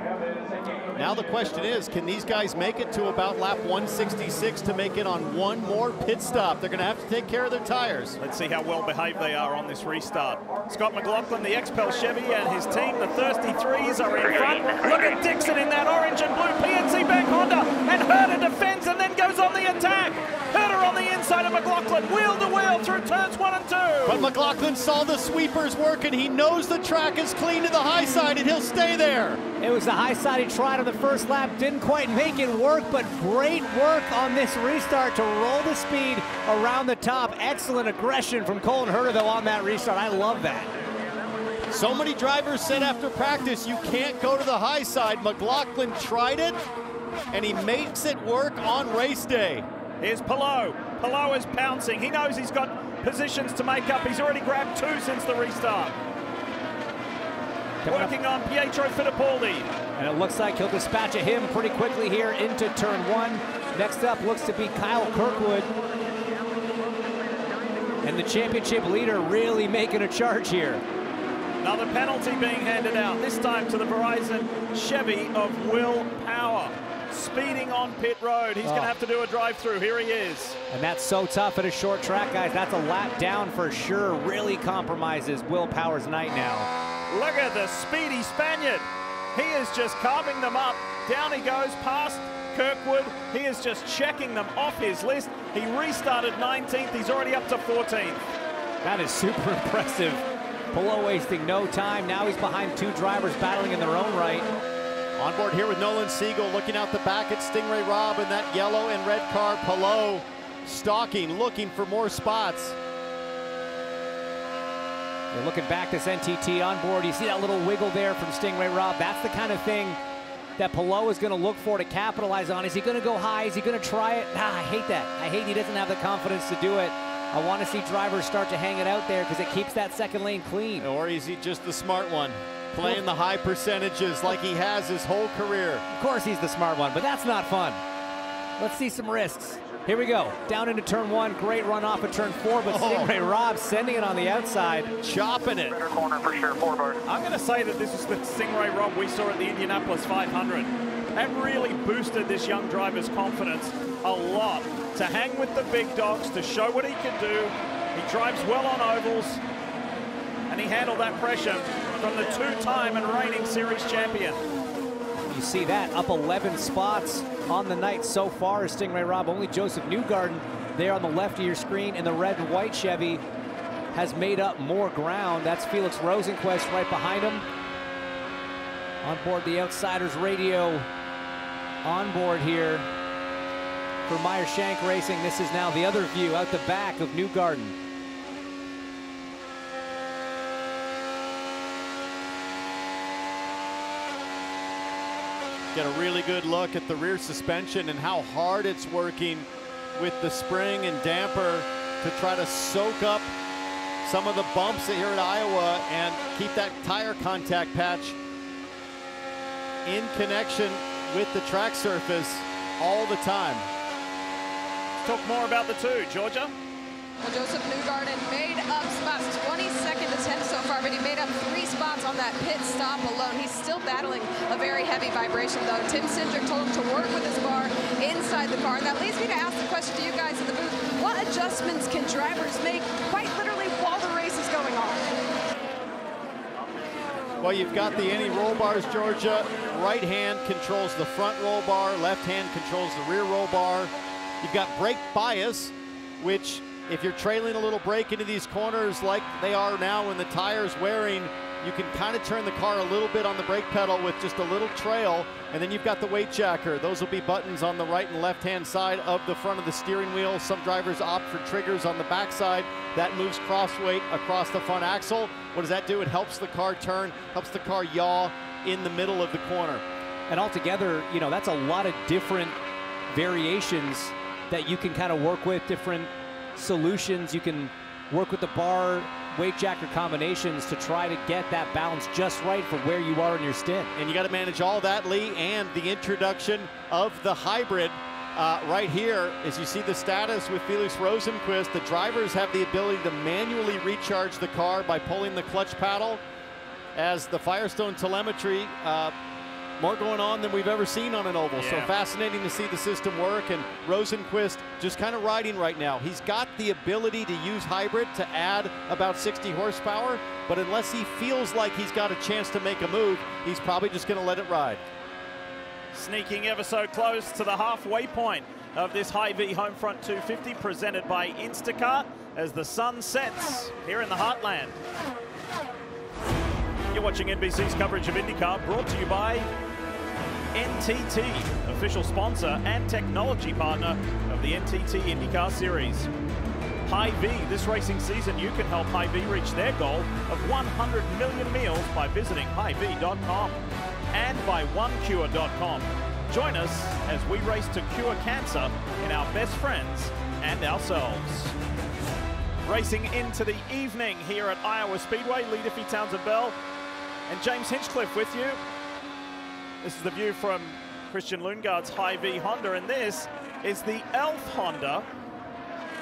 now the question is, can these guys make it to about lap 166 to make it on one more pit stop? They're going to have to take care of their tires. Let's see how well behaved they are on this restart. Scott McLaughlin, the XPEL Chevy, and his team, the Thirsty Threes, are in front. Look at Dixon in that orange and blue PNC Bank Honda, and Herder defends and then goes on the attack. Herder on the inside of McLaughlin, wheel to wheel through turns 1 and 2. But McLaughlin saw the sweepers work, and he knows the track is clean to the high side, and he'll stay there. It was the high side he tried on the first lap, didn't quite make it work, but great work on this restart to roll the speed around the top. Excellent aggression from Colton Herder, though, on that restart. I love that. So many drivers said after practice, you can't go to the high side. McLaughlin tried it, and he makes it work on race day. Here's Palou. Palou is pouncing. He knows he's got positions to make up. He's already grabbed 2 since the restart. Working on Pietro Fittipaldi. And it looks like he'll dispatch of him pretty quickly here into turn 1. Next up looks to be Kyle Kirkwood. And the championship leader really making a charge here. Another penalty being handed out, this time to the Verizon Chevy of Will Power. Speeding on pit road. He's going to have to do a drive-through. Here he is. And that's so tough at a short track, guys. That's a lap down for sure. Really compromises Will Power's night now. Look at the speedy Spaniard. He is just carving them up. Down he goes past Kirkwood. He is just checking them off his list. He restarted 19th. He's already up to 14th. That is super impressive. Palou wasting no time. Now he's behind 2 drivers battling in their own right. On board here with Nolan Siegel, looking out the back at Stingray Robb and that yellow and red car. Palou stalking, looking for more spots. You're looking back, this NTT on board. You see that little wiggle there from Stingray Robb. That's the kind of thing that Palou is going to look for to capitalize on. Is he going to go high? Is he going to try it? I hate that. I hate he doesn't have the confidence to do it. I want to see drivers start to hang it out there because it keeps that second lane clean. Or is he just the smart one? Playing the high percentages like he has his whole career. Of course he's the smart one, but that's not fun. Let's see some risks. Here we go. Down into turn 1. Great run off of turn 4, but Stingray Robb sending it on the outside. Chopping it. Better corner for sure, 4 bar. I'm going to say that this is the Stingray Robb we saw at the Indianapolis 500. That really boosted this young driver's confidence a lot. To hang with the big dogs, to show what he can do. He drives well on ovals, and he handled that pressure from the 2-time and reigning series champion. You see that, up 11 spots on the night so far is Stingray Robb. Only Joseph Newgarden there on the left of your screen in the red and white Chevy has made up more ground. That's Felix Rosenquist right behind him. On board the Outsiders radio on board here for Meyer Shank Racing. This is now the other view out the back of Newgarden. Get a really good look at the rear suspension and how hard it's working with the spring and damper to try to soak up some of the bumps here at Iowa and keep that tire contact patch in connection with the track surface all the time. Let's talk more about the 2, Georgia. Well, Joseph Newgarden made up spots, 22nd attempt so far, but he made up 3 spots on that pit stop alone. He's still battling a very heavy vibration, though. Tim Cindric told him to work with his bar inside the car. And that leads me to ask the question to you guys in the booth. What adjustments can drivers make quite literally while the race is going on? Well, you've got the any roll bars, Georgia. Right hand controls the front roll bar, left hand controls the rear roll bar. You've got brake bias, which if you're trailing a little brake into these corners like they are now when the tire's wearing, you can kind of turn the car a little bit on the brake pedal with just a little trail. And then you've got the weight jacker. Those will be buttons on the right and left hand side of the front of the steering wheel. Some drivers opt for triggers on the back side. That moves cross weight across the front axle. What does that do? It helps the car turn, helps the car yaw in the middle of the corner. And altogether, you know, that's a lot of different variations that you can kind of work with, different solutions. You can work with the bar weight jacker combinations to try to get that balance just right for where you are in your stint. And you got to manage all that, Lee, and the introduction of the hybrid right here. As you see the status with Felix Rosenquist, the drivers have the ability to manually recharge the car by pulling the clutch paddle. as the Firestone telemetry, more going on than we've ever seen on an oval. Yeah. So fascinating to see the system work, and Rosenqvist just kind of riding right now. He's got the ability to use hybrid to add about 60 horsepower, but unless he feels like he's got a chance to make a move, he's probably just going to let it ride. Sneaking ever so close to the halfway point of this Hy-Vee Homefront 250 presented by IndyCar as the sun sets here in the heartland. You're watching NBC's coverage of IndyCar, brought to you by NTT, official sponsor and technology partner of the NTT IndyCar Series. Hy-Vee, this racing season you can help Hy-Vee reach their goal of 100 million meals by visiting Hy-Vee.com and by OneCure.com. Join us as we race to cure cancer in our best friends and ourselves. Racing into the evening here at Iowa Speedway, Lee Diffie, Townsend Bell, and James Hinchcliffe with you. This is the view from Christian Lundgaard's Hy-Vee Honda, and this is the Elf Honda,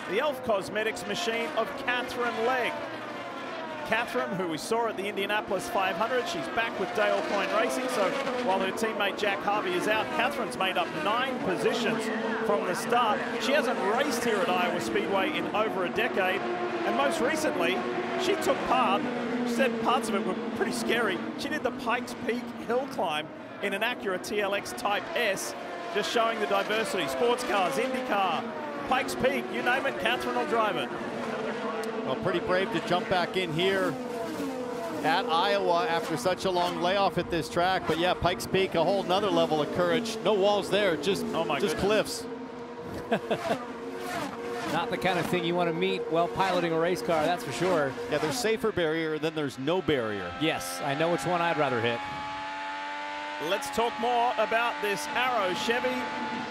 the Elf Cosmetics machine of Catherine Legg. Catherine, who we saw at the Indianapolis 500, she's back with Dale Coyne Racing, so while her teammate Jack Harvey is out, Catherine's made up 9 positions from the start. She hasn't raced here at Iowa Speedway in over a decade, and most recently, she took part. She said parts of it were pretty scary. She did the Pikes Peak hill climb in an Acura TLX Type S, just showing the diversity. Sports cars, IndyCar, Pikes Peak, you name it, Catherine will drive it. Well, pretty brave to jump back in here at Iowa after such a long layoff at this track. But yeah, Pikes Peak, a whole nother level of courage. No walls there, just cliffs. Not the kind of thing you want to meet while piloting a race car, that's for sure. Yeah, there's safer barrier, and then there's no barrier. Yes, I know which one I'd rather hit. Let's talk more about this Arrow Chevy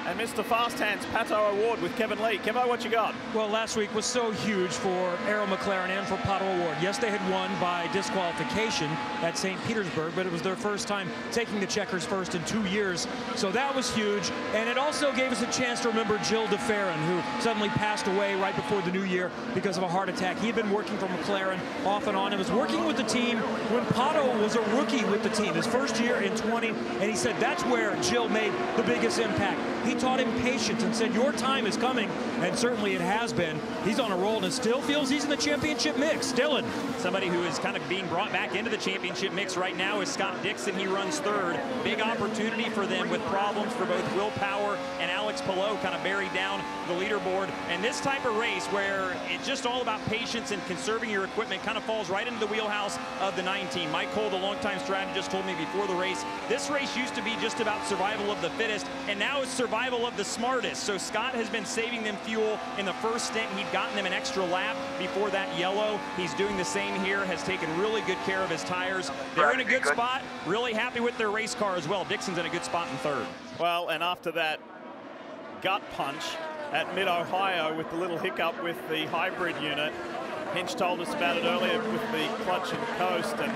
and Mr. Fast Hands Pato Award with Kevin Lee. Kevo, what you got? Well, last week was so huge for Arrow McLaren and for Pato Award. Yes, they had won by disqualification at St. Petersburg, but it was their first time taking the checkers first in 2 years. So that was huge. And it also gave us a chance to remember Jill DeFerrin, who suddenly passed away right before the new year because of a heart attack. He had been working for McLaren off and on and was working with the team when Pato was a rookie with the team, his first year in 20. And he said that's where Jill made the biggest impact. He taught him patience and said, your time is coming, and certainly it has been. He's on a roll and still feels he's in the championship mix. Dylan. Somebody who is kind of being brought back into the championship mix right now is Scott Dixon. He runs third. Big opportunity for them with problems for both Will Power and Alex Palou kind of buried down the leaderboard. And this type of race where it's just all about patience and conserving your equipment kind of falls right into the wheelhouse of the 19. Mike Cole, the longtime strategist, told me before the race, this race used to be just about survival of the fittest, and now it's survival of the smartest. So Scott has been saving them fuel in the first stint. He'd gotten them an extra lap before that yellow. He's doing the same here, has taken really good care of his tires. They're in a good spot, really happy with their race car as well. Dixon's in a good spot in third. Well, and after that gut punch at Mid-Ohio with the little hiccup with the hybrid unit, Hinch told us about it earlier with the clutch and coast. And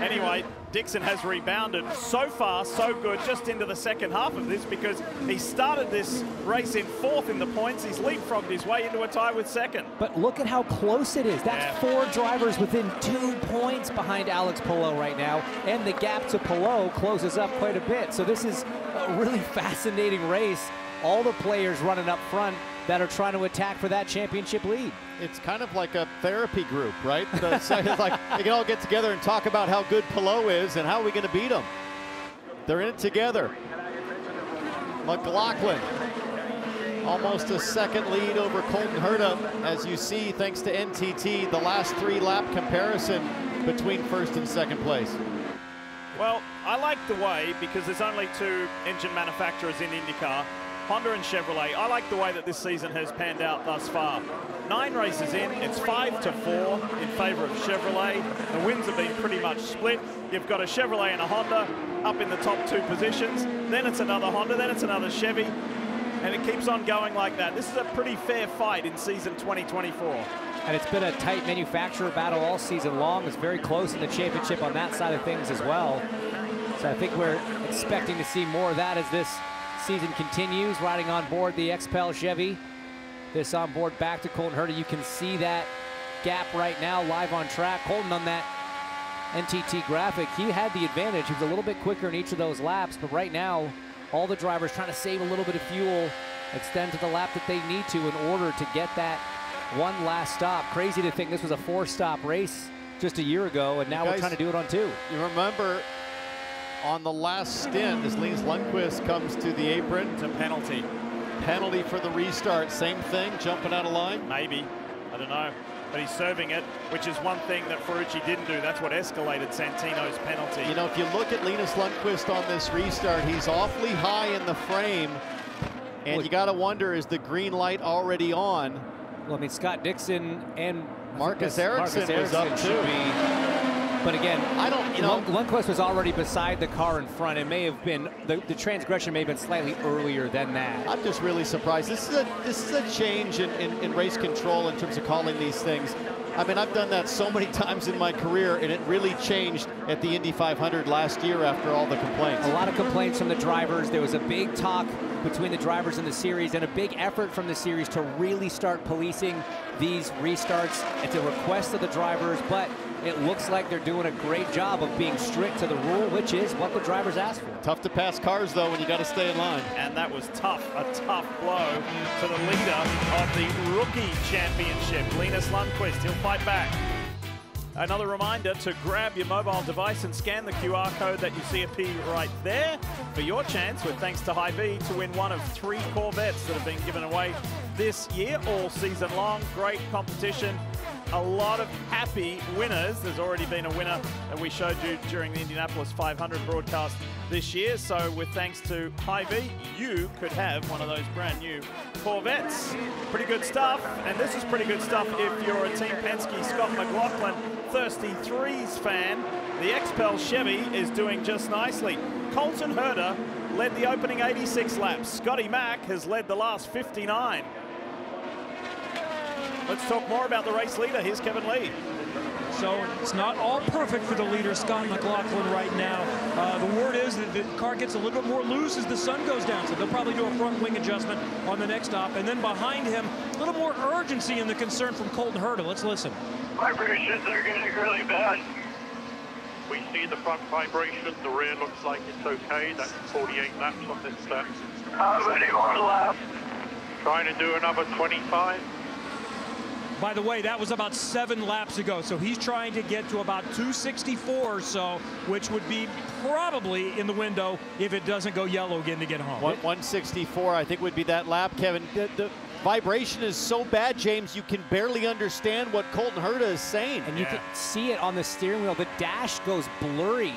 anyway, Dixon has rebounded so far, so good, just into the second half of this, because he started this race in 4th in the points. He's leapfrogged his way into a tie with 2nd. But look at how close it is. That's 4 drivers within 2 points behind Alex Palou right now, and the gap to Palou closes up quite a bit. So this is a really fascinating race. All the players running up front that are trying to attack for that championship lead. It's kind of like a therapy group, right? It's like they can all get together and talk about how good Palou is and how are we going to beat him. They're in it together. McLaughlin, almost a second lead over Colton Herta, as you see, thanks to NTT, the last 3-lap comparison between 1st and 2nd place. Well, I like the way, because there's only 2 engine manufacturers in IndyCar, Honda and Chevrolet. I like the way that this season has panned out thus far. 9 races in, it's 5-4 in favor of Chevrolet. The wins have been pretty much split. You've got a Chevrolet and a Honda up in the top 2 positions. Then it's another Honda, then it's another Chevy. And it keeps on going like that. This is a pretty fair fight in season 2024. And it's been a tight manufacturer battle all season long. It's very close in the championship on that side of things as well. So I think we're expecting to see more of that as this season continues, riding on board the XPEL Chevy. This on board back to Colton Herta. You can see that gap right now live on track. Colton on that NTT graphic, he had the advantage. He was a little bit quicker in each of those laps, but right now, all the drivers trying to save a little bit of fuel, extend to the lap that they need to in order to get that one last stop. Crazy to think this was a 4-stop race just a year ago, and now we're trying to do it on 2. You remember on the last stint, as Linus Lundqvist comes to the apron. It's a penalty. Penalty for the restart. Same thing, jumping out of line? Maybe. I don't know. But he's serving it, which is one thing that Ferrucci didn't do. That's what escalated Santino's penalty. You know, if you look at Linus Lundqvist on this restart, he's awfully high in the frame. And you got to wonder, is the green light already on? Well, I mean, Scott Dixon and Marcus Ericsson was up too. But again, I don't, you know, Lundqvist was already beside the car in front. It may have been, the transgression may have been slightly earlier than that. I'm just really surprised. This is a change in race control in terms of calling these things. I mean, I've done that so many times in my career, and it really changed at the Indy 500 last year after all the complaints. A lot of complaints from the drivers. There was a big talk between the drivers in the series and a big effort from the series to really start policing these restarts. It's a request of the drivers, but it looks like they're doing a great job of being strict to the rule, which is what the drivers asked for. Tough to pass cars, though, when you got to stay in line. And that was tough, a tough blow to the leader of the rookie championship, Linus Lundqvist. He'll fight back. Another reminder to grab your mobile device and scan the QR code that you see appear right there for your chance, with thanks to Hy-Vee, to win one of 3 Corvettes that have been given away this year, all season long. Great competition. A lot of happy winners. There's already been a winner that we showed you during the Indianapolis 500 broadcast this year. So with thanks to Hy-Vee, you could have one of those brand new Corvettes. Pretty good stuff. And this is pretty good stuff if you're a Team Penske Scott McLaughlin Thirsty Threes fan. The XPEL Chevy is doing just nicely. Colton Herta led the opening 86 laps. Scotty Mack has led the last 59. Let's talk more about the race leader. Here's Kevin Lee. So it's not all perfect for the leader, Scott McLaughlin, right now. The word is that the car gets a little bit more loose as the sun goes down, so they'll probably do a front wing adjustment on the next stop. And then behind him, a little more urgency in the concern from Colton Herta. Let's listen. Vibrations are getting really bad. We see the front vibration. The rear looks like it's okay. That's 48 laps on this step. How many more laps? Trying to do another 25. By the way, that was about 7 laps ago, so he's trying to get to about 264 or so, which would be probably in the window if it doesn't go yellow again to get home. 164, I think, would be that lap, Kevin. The vibration is so bad, James, you can barely understand what Colton Herta is saying. And you can see it on the steering wheel. The dash goes blurry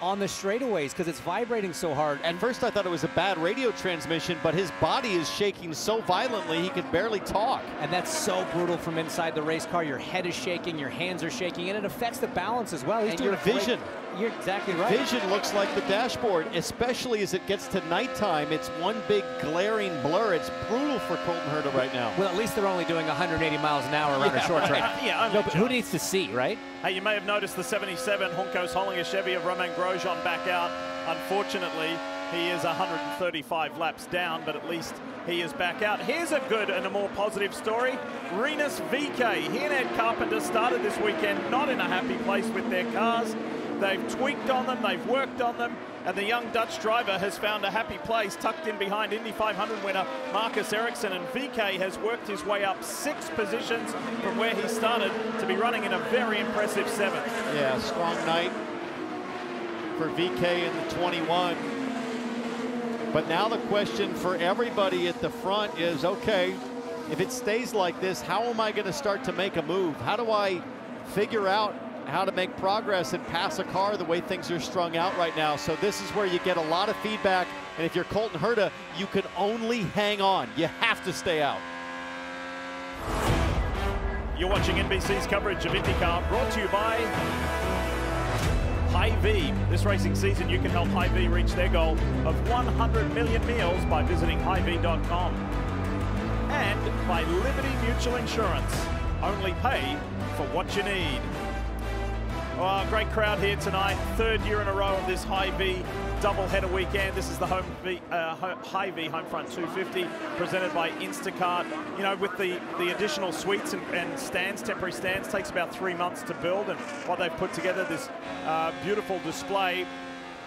on the straightaways because it's vibrating so hard. At first I thought it was a bad radio transmission, but his body is shaking so violently he could barely talk. And that's so brutal from inside the race car. Your head is shaking, your hands are shaking, and it affects the balance as well. And your vision. You're exactly right. Vision looks like the dashboard, especially as it gets to nighttime. It's one big glaring blur. It's brutal for Colton Herta right now. Well, at least they're only doing 180 miles an hour around a short track. No, but who needs to see, right? Hey, you may have noticed the 77 Juncos Hollinger Chevy of Romain Grosjean back out. Unfortunately, he is 135 laps down, but at least he is back out. Here's a good and a more positive story. Rinus VeeKay. He and Ed Carpenter started this weekend not in a happy place with their cars. They've tweaked on them, they've worked on them, and the young Dutch driver has found a happy place tucked in behind Indy 500 winner Marcus Ericsson, and VeeKay has worked his way up 6 positions from where he started to be running in a very impressive 7th. Yeah, strong night for VeeKay in the 21. But now the question for everybody at the front is, okay, if it stays like this, how am I going to start to make a move? How do I figure out how to make progress and pass a car the way things are strung out right now? So this is where you get a lot of feedback, and if you're Colton Herta, you can only hang on. You have to stay out. You're watching NBC's coverage of IndyCar, brought to you by Hy-Vee. This racing season, you can help Hy-Vee reach their goal of 100 million meals by visiting Hy-Vee.com. And by Liberty Mutual Insurance. Only pay for what you need. Well, great crowd here tonight. 3rd year in a row of this Hy-Vee doubleheader weekend. This is the Hy-Vee Homefront 250 presented by IndyCar. You know, with the additional suites and stands, temporary stands, takes about 3 months to build, and what they've put together, this beautiful display.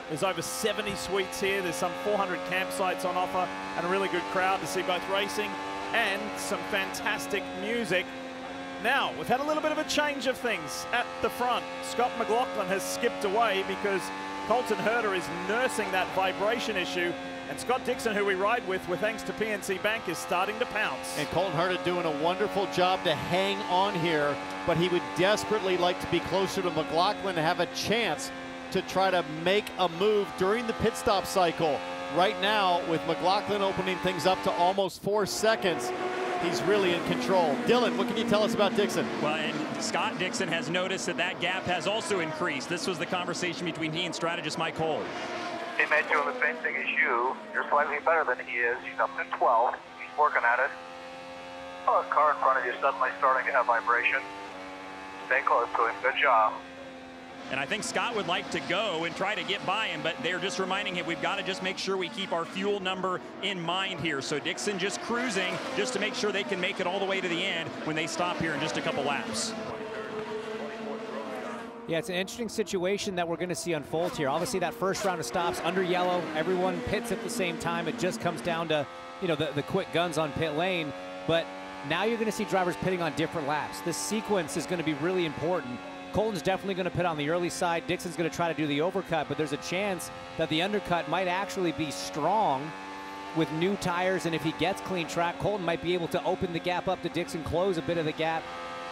There's over 70 suites here. There's some 400 campsites on offer, and a really good crowd to see both racing and some fantastic music. Now, we've had a little bit of a change of things at the front. Scott McLaughlin has skipped away because Colton Herta is nursing that vibration issue, and Scott Dixon, who we ride with thanks to PNC Bank, is starting to pounce. And Colton Herta doing a wonderful job to hang on here, but he would desperately like to be closer to McLaughlin to have a chance to try to make a move during the pit stop cycle. Right now, with McLaughlin opening things up to almost 4 seconds, he's really in control. Dylan, what can you tell us about Dixon? Well, and Scott Dixon has noticed that gap has also increased. This was the conversation between he and strategist Mike Cole. He made doing the same thing as you. You're slightly better than he is. He's up to 12. He's working at it. Oh, the car in front of you suddenly starting to have vibration. Stay close to him. Good job. And I think Scott would like to go and try to get by him, but they're just reminding him we've got to just make sure we keep our fuel number in mind here. So Dixon just cruising just to make sure they can make it all the way to the end when they stop here in just a couple laps. Yeah, it's an interesting situation that we're going to see unfold here. Obviously, that first round of stops under yellow, everyone pits at the same time. It just comes down to, you know, the quick guns on pit lane. But now you're going to see drivers pitting on different laps. This sequence is going to be really important. Colton's definitely going to pit on the early side. Dixon's going to try to do the overcut, but there's a chance that the undercut might actually be strong with new tires, and if he gets clean track, Colton might be able to open the gap up to Dixon, close a bit of the gap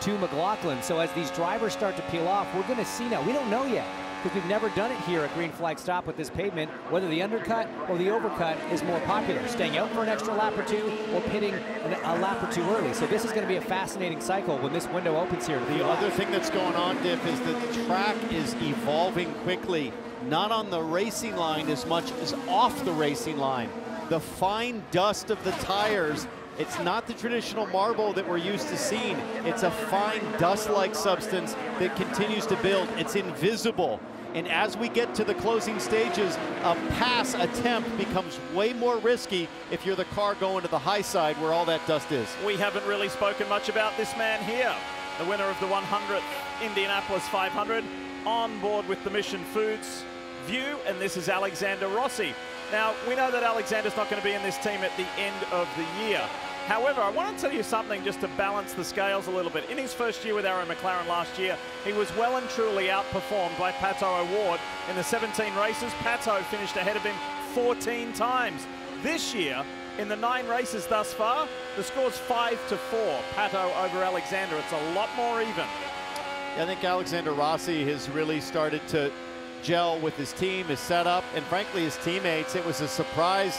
to McLaughlin. So as these drivers start to peel off, we're going to see now. We don't know yet because we've never done it here at Green Flag Stop with this pavement, whether the undercut or the overcut is more popular, staying out for an extra lap or two or pitting a lap or two early. So this is going to be a fascinating cycle when this window opens here. The other thing that's going on, Diff, is that the track is evolving quickly, not on the racing line as much as off the racing line. The fine dust of the tires, it's not the traditional marble that we're used to seeing. It's a fine dust-like substance that continues to build. It's invisible. And as we get to the closing stages, a pass attempt becomes way more risky if you're the car going to the high side where all that dust is. We haven't really spoken much about this man here, the winner of the 100th Indianapolis 500, on board with the Mission Foods View, and this is Alexander Rossi. Now, we know that Alexander's not going to be in this team at the end of the year. However, I want to tell you something just to balance the scales a little bit. In his first year with Arrow McLaren last year, he was well and truly outperformed by Pato O'Ward. In the 17 races, Pato finished ahead of him 14 times. This year, in the 9 races thus far, the score's 5-4, Pato over Alexander. It's a lot more even. I think Alexander Rossi has really started to gel with his team, his setup, and frankly his teammates. It was a surprise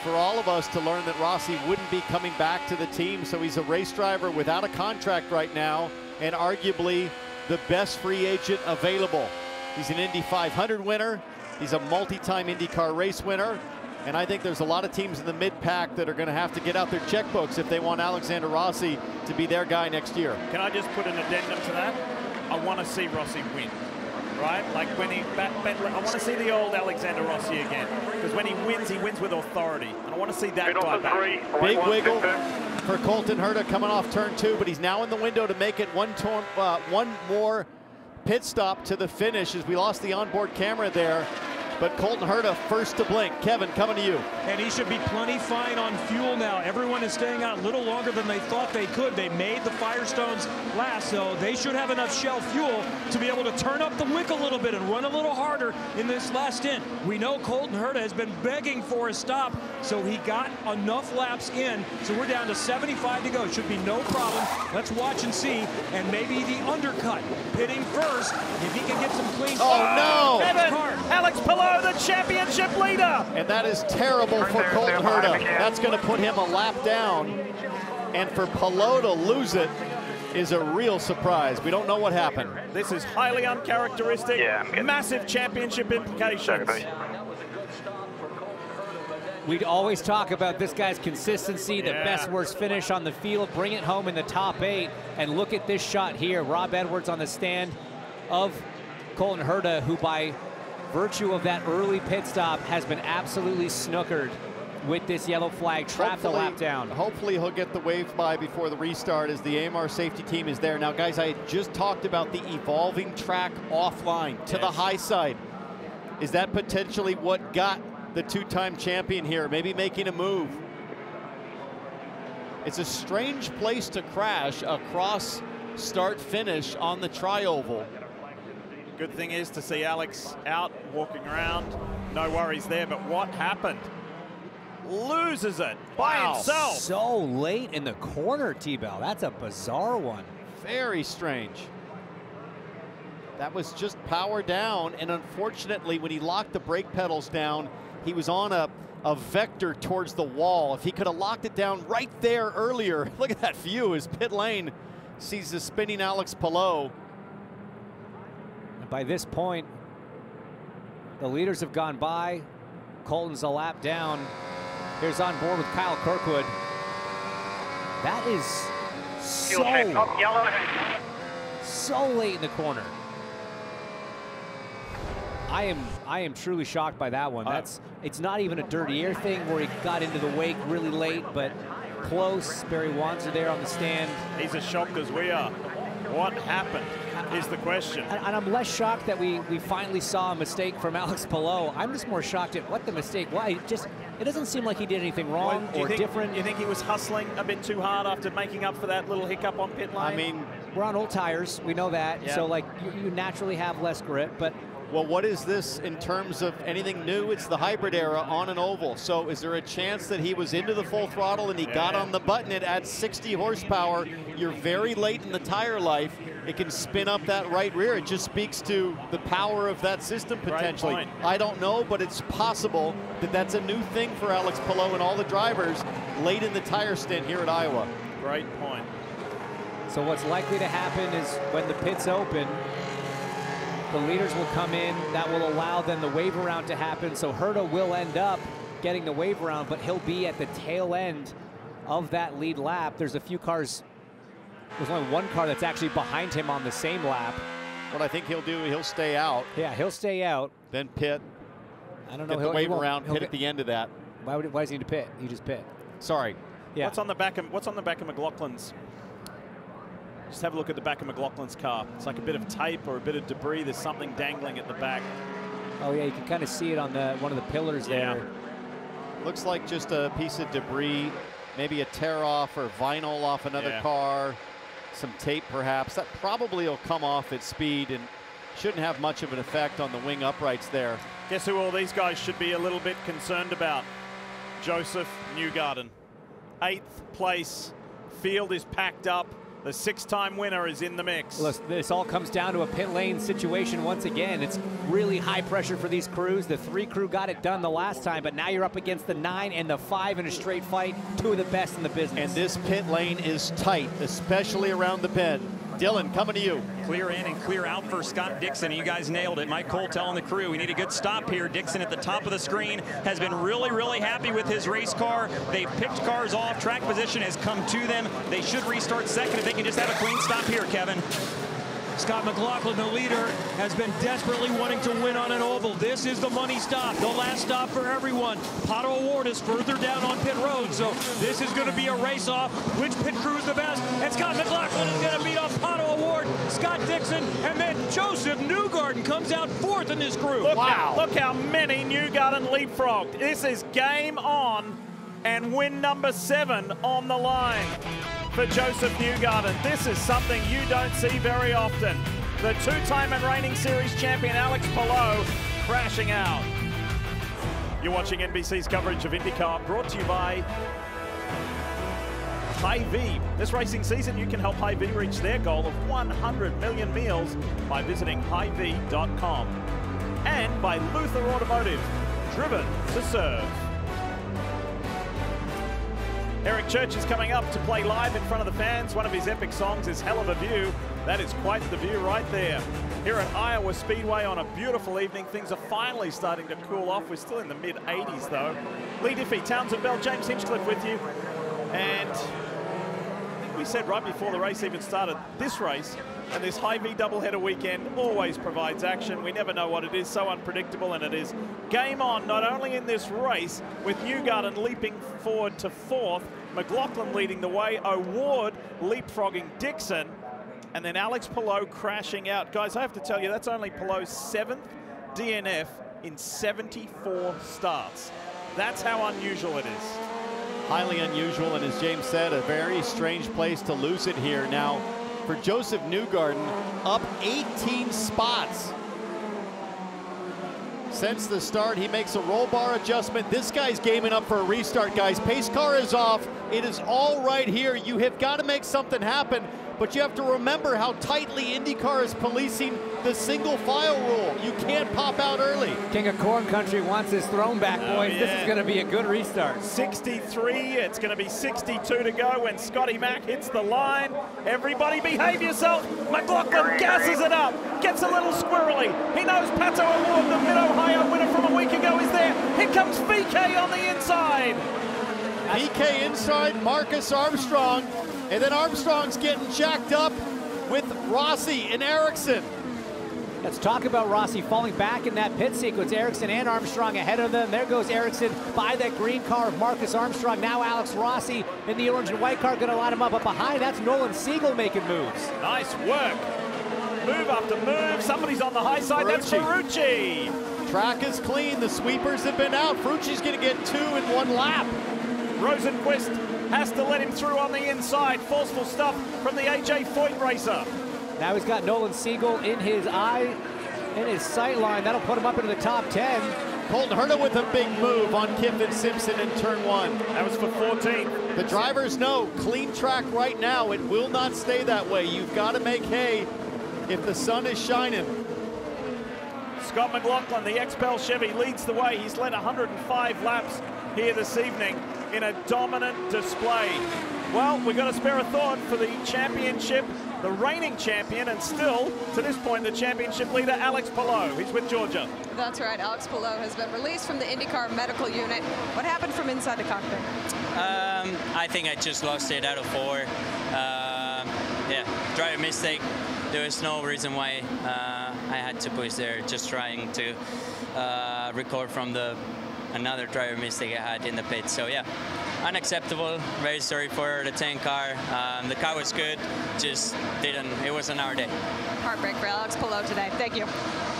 for all of us to learn that Rossi wouldn't be coming back to the team. So he's a race driver without a contract right now, and arguably the best free agent available. He's an Indy 500 winner. He's a multi-time IndyCar race winner. And I think there's a lot of teams in the mid-pack that are going to have to get out their checkbooks if they want Alexander Rossi to be their guy next year. Can I just put an addendum to that? I want to see Rossi win. Right? Like when he, I want to see the old Alexander Rossi again. Because when he wins with authority. And I want to see that guy back. Big wiggle for Colton Herta coming off turn 2, but he's now in the window to make it one more pit stop to the finish as we lost the onboard camera there. But Colton Herta first to blink. Kevin, coming to you. And he should be plenty fine on fuel now. Everyone is staying out a little longer than they thought they could. They made the Firestones last, so they should have enough Shell fuel to be able to turn up the wick a little bit and run a little harder in this last stint. We know Colton Herta has been begging for a stop, so he got enough laps in. So we're down to 75 to go. Should be no problem. Let's watch and see. And maybe the undercut, pitting first, if he can get some clean. Oh, no! Kevin, Alex Palou, the championship leader. And that is terrible for Colton Herta. That's going to put him a lap down. And for Palou to lose it is a real surprise. We don't know what happened. This is highly uncharacteristic. Massive championship implications. We'd always talk about this guy's consistency, the best worst finish on the field, bring it home in the top 8. And look at this shot here. Rob Edwards on the stand of Colton Herta, who by virtue of that early pit stop, has been absolutely snookered with this yellow flag, trapped the lap down. Hopefully he'll get the wave by before the restart as the AMR safety team is there. Now, guys, I just talked about the evolving track offline to the high side. Is that potentially what got the two-time champion here, maybe making a move? It's a strange place to crash across start-finish on the tri-oval. Good thing is to see Alex out, walking around. No worries there, but what happened? Loses it by himself. So late in the corner, T-Bell. That's a bizarre one. Very strange. That was just power down, and unfortunately, when he locked the brake pedals down, he was on a vector towards the wall. If he could have locked it down right there earlier, look at that view as pit lane sees the spinning Alex Palou. By this point, the leaders have gone by. Colton's a lap down. Here's on board with Kyle Kirkwood. That is so late in the corner. I am truly shocked by that one. It's not even a dirty air thing where he got into the wake really late, but close. Barry Wanzer there on the stand. He's as shocked as we are. What happened is the question. And I'm less shocked that we finally saw a mistake from Alex Palou. I'm just more shocked at what the mistake was. It doesn't seem like he did anything wrong or different. You think he was hustling a bit too hard after making up for that little hiccup on pit lane? I mean, we're on old tires. We know that. Yeah. So, like, you naturally have less grip, but... Well, what is this in terms of anything new? It's the hybrid era on an oval. So is there a chance that he was into the full throttle and he got on the button? It adds 60 horsepower. You're very late in the tire life. It can spin up that right rear. It just speaks to the power of that system potentially. I don't know, but it's possible that that's a new thing for Alex Palou and all the drivers late in the tire stint here at Iowa. Great point. So what's likely to happen is when the pits open, the leaders will come in. That will allow then the wave around to happen. So Herta will end up getting the wave around, but he'll be at the tail end of that lead lap. There's a few cars. There's only one car that's actually behind him on the same lap. What I think he'll do, he'll stay out. Yeah, he'll stay out. Then pit. I don't know. Get the wave around, pit at the end of that. Why does he need to pit? He just pit. Sorry. Yeah. What's on the back of McLaughlin's? Just have a look at the back of McLaughlin's car. It's like a bit of tape or a bit of debris. There's something dangling at the back. Oh yeah, you can kind of see it on one of the pillars there. Looks like just a piece of debris, maybe a tear off or vinyl off another car, some tape perhaps. That probably will come off at speed and shouldn't have much of an effect on the wing uprights there. Guess who all these guys should be a little bit concerned about? Joseph Newgarden. 8th place. Field is packed up. The 6-time winner is in the mix. Listen, this all comes down to a pit lane situation once again. It's really high pressure for these crews. The 3 crew got it done the last time, but now you're up against the 9 and the 5 in a straight fight. 2 of the best in the business. And this pit lane is tight, especially around the bend. Dylan, coming to you. Clear in and clear out for Scott Dixon. You guys nailed it. Mike Cole telling the crew we need a good stop here. Dixon at the top of the screen has been really, really happy with his race car. They've picked cars off. Track position has come to them. They should restart second if they can just have a clean stop here, Kevin. Scott McLaughlin, the leader, has been desperately wanting to win on an oval. This is the money stop, the last stop for everyone. Pato Award is further down on pit road, so this is going to be a race-off. Which pit crew is the best? And Scott McLaughlin is going to beat off Pato Award, Scott Dixon, and then Joseph Newgarden comes out 4th in this group. Look how many Newgarden leapfrogged. This is game on and win number 7 on the line for Joseph Newgarden. This is something you don't see very often. The 2-time and reigning series champion Alex Palou crashing out. You're watching NBC's coverage of IndyCar, brought to you by Hy-Vee. This racing season, you can help Hy-Vee reach their goal of 100 million meals by visiting Hy-Vee.com. And by Luther Automotive, driven to serve. Eric Church is coming up to play live in front of the fans. One of his epic songs is Hell of a View. That is quite the view right there. Here at Iowa Speedway on a beautiful evening. Things are finally starting to cool off. We're still in the mid-80s though. Lee Diffie, Townsend Bell, James Hinchcliffe with you. And I think we said right before the race even started, this race And this Hy-Vee doubleheader weekend always provides action. We never know what it is, so unpredictable, and it is game on, not only in this race, with Newgarden leaping forward to 4th, McLaughlin leading the way, O'Ward leapfrogging Dixon, and then Alex Palou crashing out. Guys, I have to tell you, that's only Palou's 7th DNF in 74 starts. That's how unusual it is. Highly unusual, and as James said, a very strange place to lose it here. Now, for Joseph Newgarden, up 18 spots since the start. He makes a roll bar adjustment. This guy's gaming up for a restart, guys. Pace car is off. It is all right here. You have got to make something happen, but you have to remember how tightly IndyCar is policing the single file rule. You can't pop out early. King of Corn Country wants his throne back, boys. This is going to be a good restart. 63, it's going to be 62 to go when Scotty Mack hits the line. Everybody behave yourself. McLaughlin gasses it up, gets a little squirrely. He knows Pato O'Ward, the Mid-Ohio winner from a week ago, is there. Here comes VK on the inside. VK inside, Marcus Armstrong, and then Armstrong's getting jacked up with Rossi and Ericsson. Let's talk about Rossi falling back in that pit sequence. Ericsson and Armstrong ahead of them. There goes Ericsson by that green car of Marcus Armstrong. Now Alex Rossi in the orange and white car going to line him up. But behind, that's Nolan Siegel making moves. Nice work. Move after move. Somebody's on the high side. That's Ferrucci. Track is clean. The sweepers have been out. Ferrucci's going to get 2 in 1 lap. Rosenquist has to let him through on the inside. Forceful stuff from the AJ Foyt racer. Now he's got Nolan Siegel in his eye, in his sight line. That'll put him up into the top 10. Colton Herta with a big move on Kiffin Simpson in turn 1. That was for 14. The drivers know, clean track right now. It will not stay that way. You've got to make hay if the sun is shining. Scott McLaughlin, the XPEL Chevy, leads the way. He's led 105 laps here this evening in a dominant display. Well, we've got to spare a thought for the championship, the reigning champion, and still, to this point, the championship leader, Alex Palou. He's with Georgia. That's right. Alex Palou has been released from the IndyCar medical unit. What happened from inside the cockpit? I think I just lost it out of 4. Yeah, driver mistake. There was no reason why I had to push there. Just trying to record from another driver mistake I had in the pit. So yeah, unacceptable. Very sorry for the 10 car. The car was good, just it wasn't our day. Heartbreak for Alex Palou today. Thank you.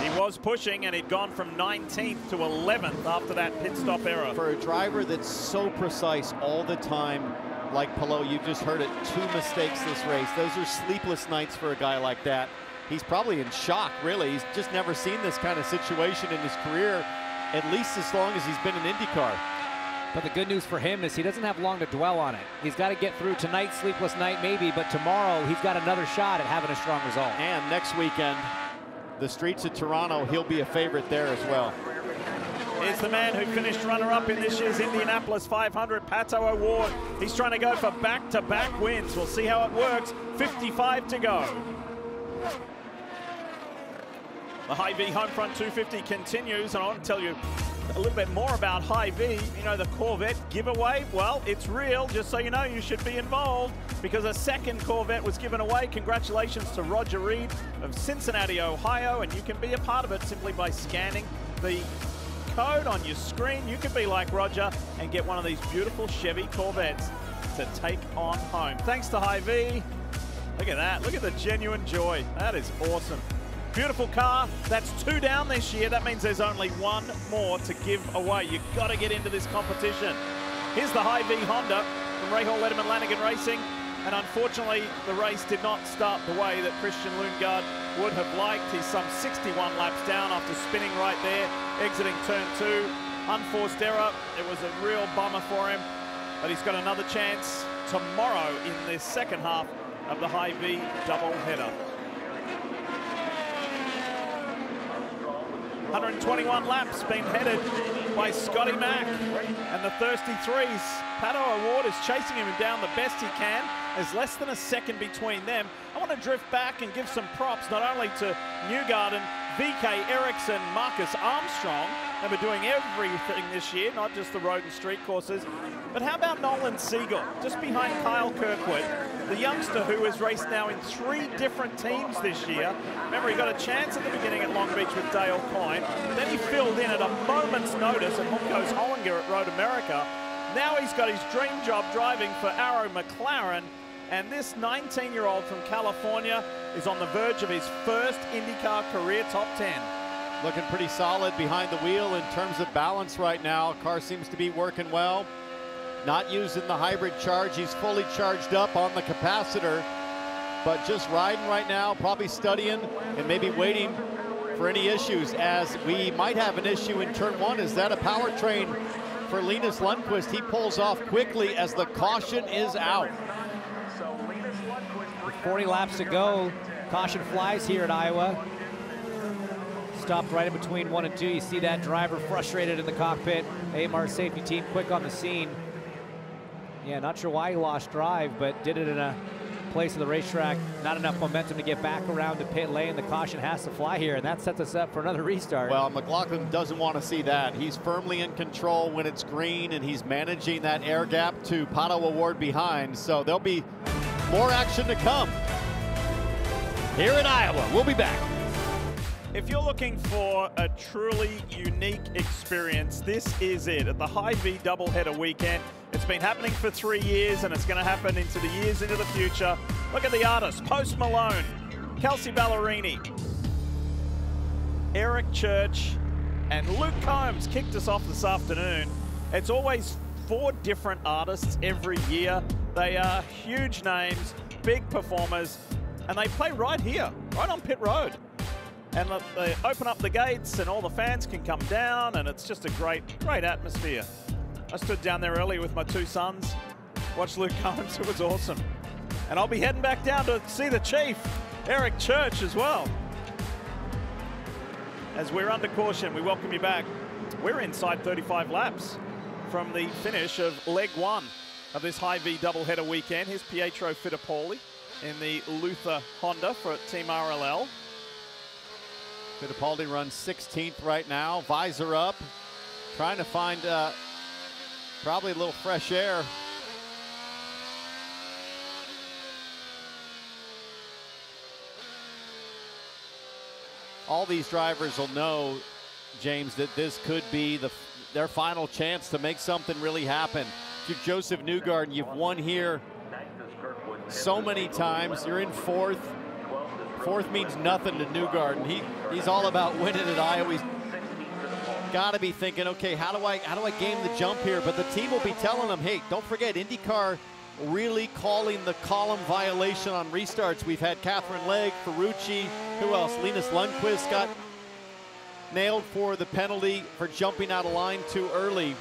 He was pushing, and he'd gone from 19th to 11th after that pit stop error. For a driver that's so precise all the time, like Palou, you just heard it, 2 mistakes this race. Those are sleepless nights for a guy like that. He's probably in shock, really. He's just never seen this kind of situation in his career, at least as long as he's been in IndyCar. But the good news for him is he doesn't have long to dwell on it. He's got to get through tonight, sleepless night maybe, but tomorrow he's got another shot at having a strong result. And next weekend, the streets of Toronto, he'll be a favorite there as well. Here's the man who finished runner-up in this year's Indianapolis 500, Pato O'Ward. He's trying to go for back-to-back wins. We'll see how it works. 55 to go. The Hy-Vee Homefront 250 continues, and I want to tell you a little bit more about Hy-Vee. You know, the Corvette giveaway, well, it's real. Just so you know, you should be involved because a second Corvette was given away. Congratulations to Roger Reed of Cincinnati, Ohio, and you can be a part of it simply by scanning the code on your screen. You can be like Roger and get one of these beautiful Chevy Corvettes to take on home. Thanks to Hy-Vee. Look at that. Look at the genuine joy. That is awesome. Beautiful car. That's 2 down this year. That means there's only 1 more to give away. You've got to get into this competition. Here's the Hy-Vee Honda from Rahal Letterman Lanigan Racing. And unfortunately, the race did not start the way that Christian Lundgaard would have liked. He's some 61 laps down after spinning right there, exiting turn 2. Unforced error. It was a real bummer for him. But he's got another chance tomorrow in the second half of the Hy-Vee doubleheader. 121 laps being headed by Scotty Mack and the Thirsty Threes. Pato O'Ward is chasing him down the best he can. There's less than a second between them. I want to drift back and give some props not only to Newgarden, VK Eriksson, Marcus Armstrong. They've been doing everything this year, not just the road and street courses. But how about Nolan Siegel, just behind Kyle Kirkwood, the youngster who has raced now in 3 different teams this year. Remember, he got a chance at the beginning at Long Beach with Dale Coyne. Then he filled in at a moment's notice at Humco's Hollinger at Road America. Now he's got his dream job driving for Arrow McLaren. And this 19-year-old from California is on the verge of his first IndyCar career top 10. Looking pretty solid behind the wheel in terms of balance right now. Car seems to be working well. Not using the hybrid charge. He's fully charged up on the capacitor, but just riding right now, probably studying and maybe waiting for any issues, as we might have an issue in turn 1. Is that a powertrain for Linus Lundqvist? He pulls off quickly as the caution is out. 40 laps to go. Caution flies here at Iowa. Stopped right in between 1 and 2. You see that driver frustrated in the cockpit. AMR's safety team quick on the scene. Yeah, not sure why he lost drive, but did it in a place of the racetrack. Not enough momentum to get back around to pit lane. The caution has to fly here, and that sets us up for another restart. Well, McLaughlin doesn't want to see that. He's firmly in control when it's green, and he's managing that air gap to Pato O'Ward behind. So there'll be more action to come here in Iowa. We'll be back. If you're looking for a truly unique experience, this is it. At the Hy-Vee doubleheader weekend, it's been happening for 3 years, and it's going to happen into the years into the future. Look at the artists: Post Malone, Kelsey Ballerini, Eric Church, and Luke Combs kicked us off this afternoon. It's always 4 different artists every year. They are huge names, big performers, and they play right here, right on pit road. And they open up the gates and all the fans can come down, and it's just a great atmosphere. I stood down there earlier with my 2 sons, watched Luke Combs. It was awesome. And I'll be heading back down to see the Chief, Eric Church, as well. As we're under caution, we welcome you back. We're inside 35 laps from the finish of leg 1 of this Hy-Vee doubleheader weekend. Here's Pietro Fittipaldi in the Luther Honda for Team RLL. Fittipaldi runs 16th right now, visor up, trying to find probably a little fresh air. All these drivers will know, James, that this could be their final chance to make something really happen. If you're Joseph Newgarden, you've won here so many times. You're in 4th. 4th means nothing to Newgarden. He's all about winning at Iowa. He's got to be thinking, okay, how do I game the jump here? But the team will be telling him, hey, don't forget, IndyCar really calling the column violation on restarts. We've had Catherine Legg, Ferrucci, who else? Linus Lundqvist got nailed for the penalty for jumping out of line too early.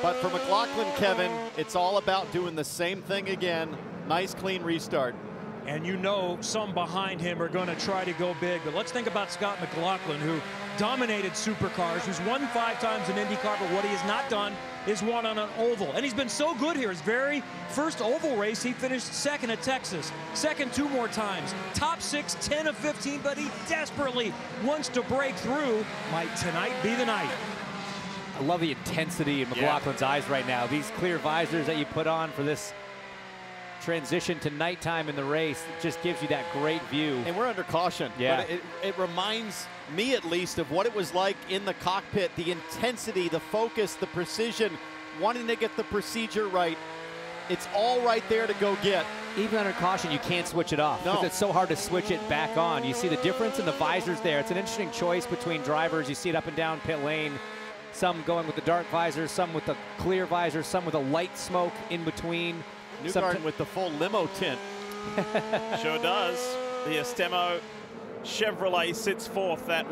But for McLaughlin, Kevin, it's all about doing the same thing again. Nice, clean restart. And you know some behind him are going to try to go big. But let's think about Scott McLaughlin, who dominated supercars, who's won 5 times in IndyCar, but what he has not done is won on an oval. And he's been so good here. His very first oval race, he finished 2nd at Texas, 2nd 2 more times, top 6, 10 of 15, but he desperately wants to break through. Might tonight be the night. I love the intensity in McLaughlin's eyes right now. These clear visors that you put on for this transition to nighttime in the race, it just gives you that great view. And we're under caution. Yeah. But it reminds me, at least, of what it was like in the cockpit. The intensity, the focus, the precision, wanting to get the procedure right. It's all right there to go get. Even under caution, you can't switch it off because it's so hard to switch it back on. You see the difference in the visors there. It's an interesting choice between drivers. You see it up and down pit lane. Some going with the dark visor, some with the clear visor, some with a light smoke in between. Newgarden with the full limo tint. Sure does. The Estemo Chevrolet sits 4th, that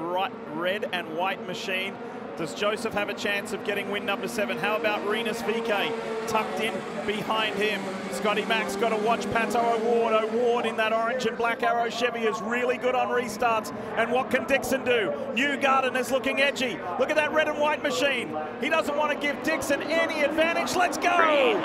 red and white machine. Does Joseph have a chance of getting win number 7? How about Rinus VeeKay tucked in behind him? Scotty Mack's got to watch Pato O'Ward. O'Ward in that orange and black Arrow Chevy is really good on restarts. And what can Dixon do? Newgarden is looking edgy. Look at that red and white machine. He doesn't want to give Dixon any advantage. Let's go!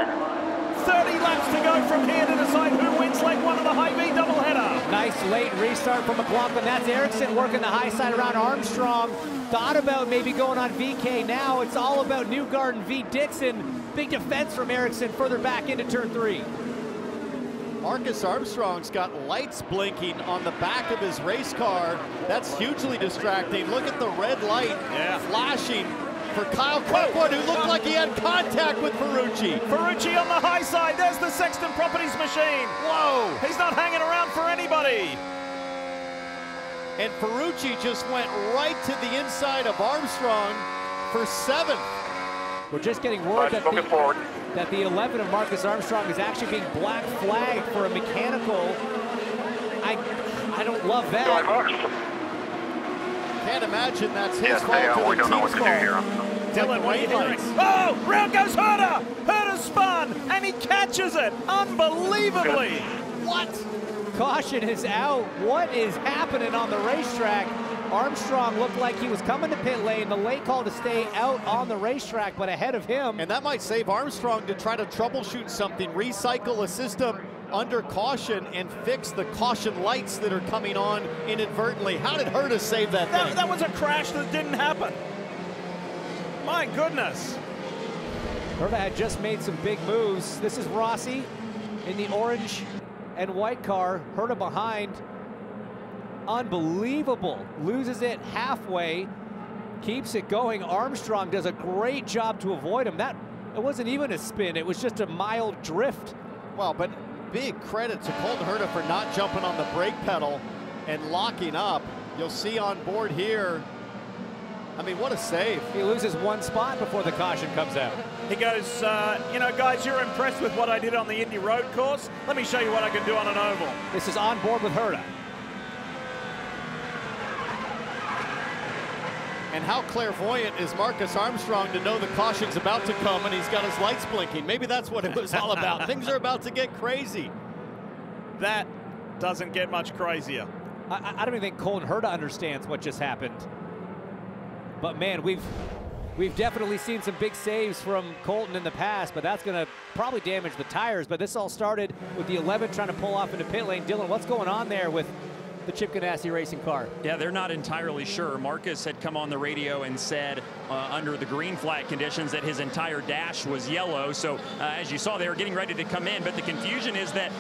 30 laps to go from here to decide who wins leg one of the Hy-Vee doubleheader. Nice late restart from McLaughlin. That's Ericsson working the high side around Armstrong. Thought about maybe going on VK. Now it's all about Newgarden v. Dixon. Big defense from Ericsson further back into turn 3. Marcus Armstrong's got lights blinking on the back of his race car. That's hugely distracting. Look at the red light flashing for Kyle Kirkwood, who looked like he had contact with Ferrucci. Ferrucci on the high side. There's the Sexton Properties machine. Whoa! He's not hanging around for anybody. And Ferrucci just went right to the inside of Armstrong for 7th. We're just getting word that the 11 of Marcus Armstrong is actually being black flagged for a mechanical. I don't love that. Can't imagine that's his fault. We don't know what to do here. Dylan, what are you hearing? Oh, round goes Herta. Herta spun, and he catches it unbelievably. What? Caution is out. What is happening on the racetrack? Armstrong looked like he was coming to pit lane. The late call to stay out on the racetrack, but ahead of him. And that might save Armstrong to try to troubleshoot something, recycle a system under caution and fix the caution lights that are coming on inadvertently. How did Herta save that thing? That was a crash that didn't happen. My goodness. Herta had just made some big moves. This is Rossi in the orange and white car. Herta behind. Unbelievable. Loses it halfway, keeps it going. Armstrong does a great job to avoid him. It wasn't even a spin, it was just a mild drift. Well, but big credit to Colton Herta for not jumping on the brake pedal and locking up. You'll see on board here, I mean, what a save. He loses one spot before the caution comes out. He goes, you know, guys, you're impressed with what I did on the Indy road course. Let me show you what I can do on an oval. This is on board with Herta. And how clairvoyant is Marcus Armstrong to know the caution's about to come and he's got his lights blinking? Maybe that's what it was all about. Things are about to get crazy. That doesn't get much crazier. I don't even think Colton Herta understands what just happened. But man, we've definitely seen some big saves from Colton in the past, but that's going to probably damage the tires. But this all started with the 11 trying to pull off into pit lane. Dylan, what's going on there with the Chip Ganassi racing car? Yeah, they're not entirely sure. Marcus had come on the radio and said under the green flag conditions that his entire dash was yellow. So as you saw, they were getting ready to come in, but the confusion is that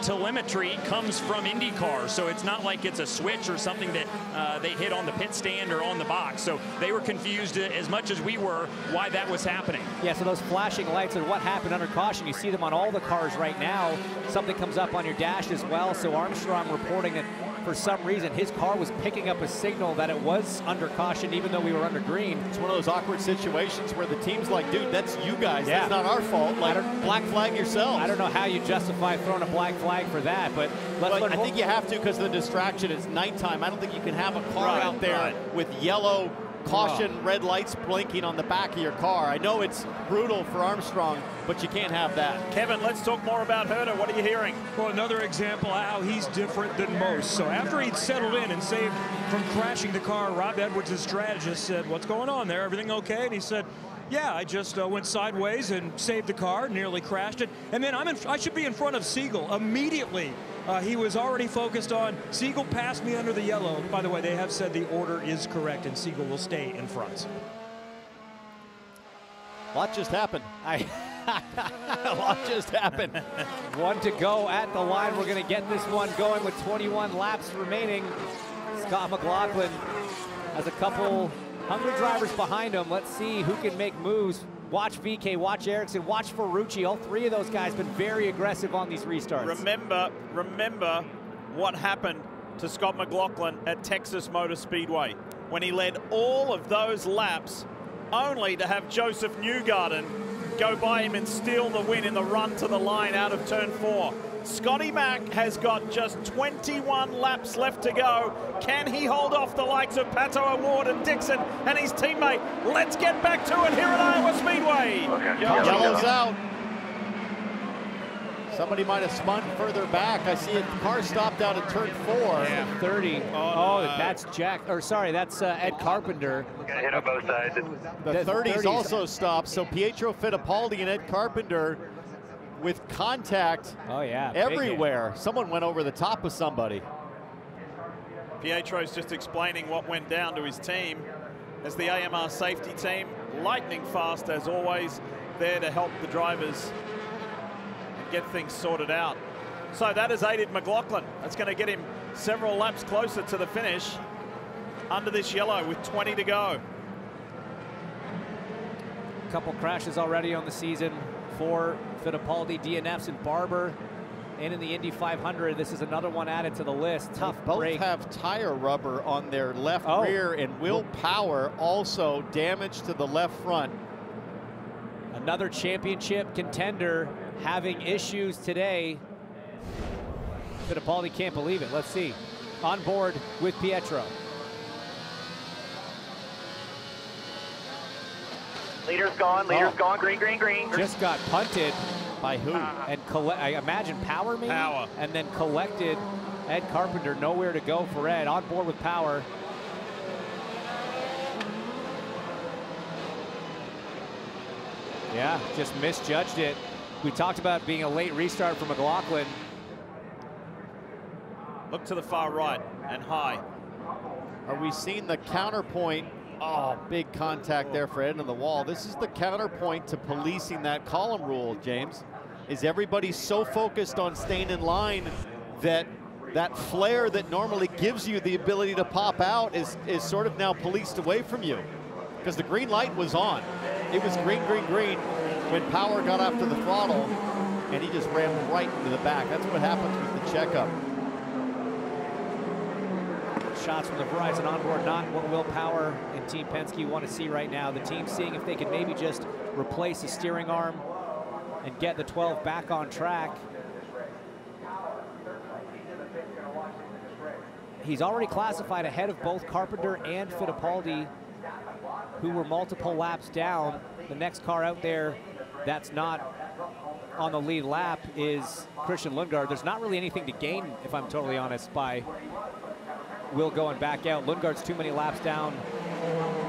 telemetry comes from IndyCar. So it's not like it's a switch or something that they hit on the pit stand or on the box. So they were confused as much as we were why that was happening. Yeah, so those flashing lights are what happened under caution. You see them on all the cars right now. Something comes up on your dash as well. So Armstrong reporting that for some reason his car was picking up a signal that it was under caution even though we were under green. It's one of those awkward situations where the team's like, dude, that's you guys. Yeah. That's not our fault. Like, black flag yourself. I don't know how you justify throwing a black flag for that, but I think you have to because of the distraction. It's nighttime. I don't think you can have a car out there with yellow caution red lights blinking on the back of your car. I know it's brutal for Armstrong, but you can't have that. Kevin, let's talk more about Herta. What are you hearing? Well, another example of how he's different than most. So after he'd settled in and saved from crashing the car, Rob Edwards' strategist said, what's going on there? Everything okay? And he said, yeah, I just went sideways and saved the car, nearly crashed it. And then I should be in front of Siegel immediately. He was already focused on Siegel passed me under the yellow. By the way, they have said the order is correct and Siegel will stay in front. A lot just happened. A lot just happened. One to go at the line. We're going to get this one going with 21 laps remaining. Scott McLaughlin has a couple hungry drivers behind him. Let's see who can make moves. Watch VK, watch Ericsson, watch Ferrucci. All three of those guys been very aggressive on these restarts. Remember what happened to Scott McLaughlin at Texas Motor Speedway when he led all of those laps only to have Joseph Newgarden go by him and steal the win in the run to the line out of turn 4. Scotty Mack has got just 21 laps left to go. Can he hold off the likes of Pato O'Ward and Dixon and his teammate? Let's get back to it here at Iowa Speedway. Okay. Yellow's out. Somebody might have spun further back. I see a car stopped out at turn 4. Yeah, 30. That's Jack, or sorry, that's Ed Carpenter. Got hit on both sides. The 30's also stopped, so Pietro Fittipaldi and Ed Carpenter with contact everywhere. Someone went over the top of somebody. Pietro's just explaining what went down to his team as the AMR safety team, lightning fast as always, there to help the drivers and get things sorted out. So that has aided McLaughlin. That's going to get him several laps closer to the finish under this yellow with 20 to go. A couple crashes already on the season for Fittipaldi, DNFs, and Barber. And in the Indy 500, this is another one added to the list. Tough break. Both have tire rubber on their left rear, and Will Power also damage to the left front. Another championship contender having issues today. Fittipaldi can't believe it. Let's see. On board with Pietro. Leader's gone, green, green, green. Just got punted. By who? And I imagine Power maybe? Power. And then collected Ed Carpenter. Nowhere to go for Ed. On board with Power. Yeah, just misjudged it. We talked about being a late restart for McLaughlin. Look to the far right and high. Are we seeing the counterpoint? Oh, big contact there for Ed on the wall. This is the counterpoint to policing that column rule, James. Is everybody so focused on staying in line that that flare that normally gives you the ability to pop out is sort of now policed away from you? Because the green light was on. It was green, green, green when Power got after the throttle, and he just ran right into the back. That's what happens with the checkup. Shots from the Verizon onboard, not what Will Power and Team Penske want to see right now. The team seeing if they can maybe just replace the steering arm and get the 12 back on track. He's already classified ahead of both Carpenter and Fittipaldi, who were multiple laps down. The next car out there that's not on the lead lap is Christian Lundgaard. There's not really anything to gain, if I'm totally honest, by Will going back out. Lundgaard's too many laps down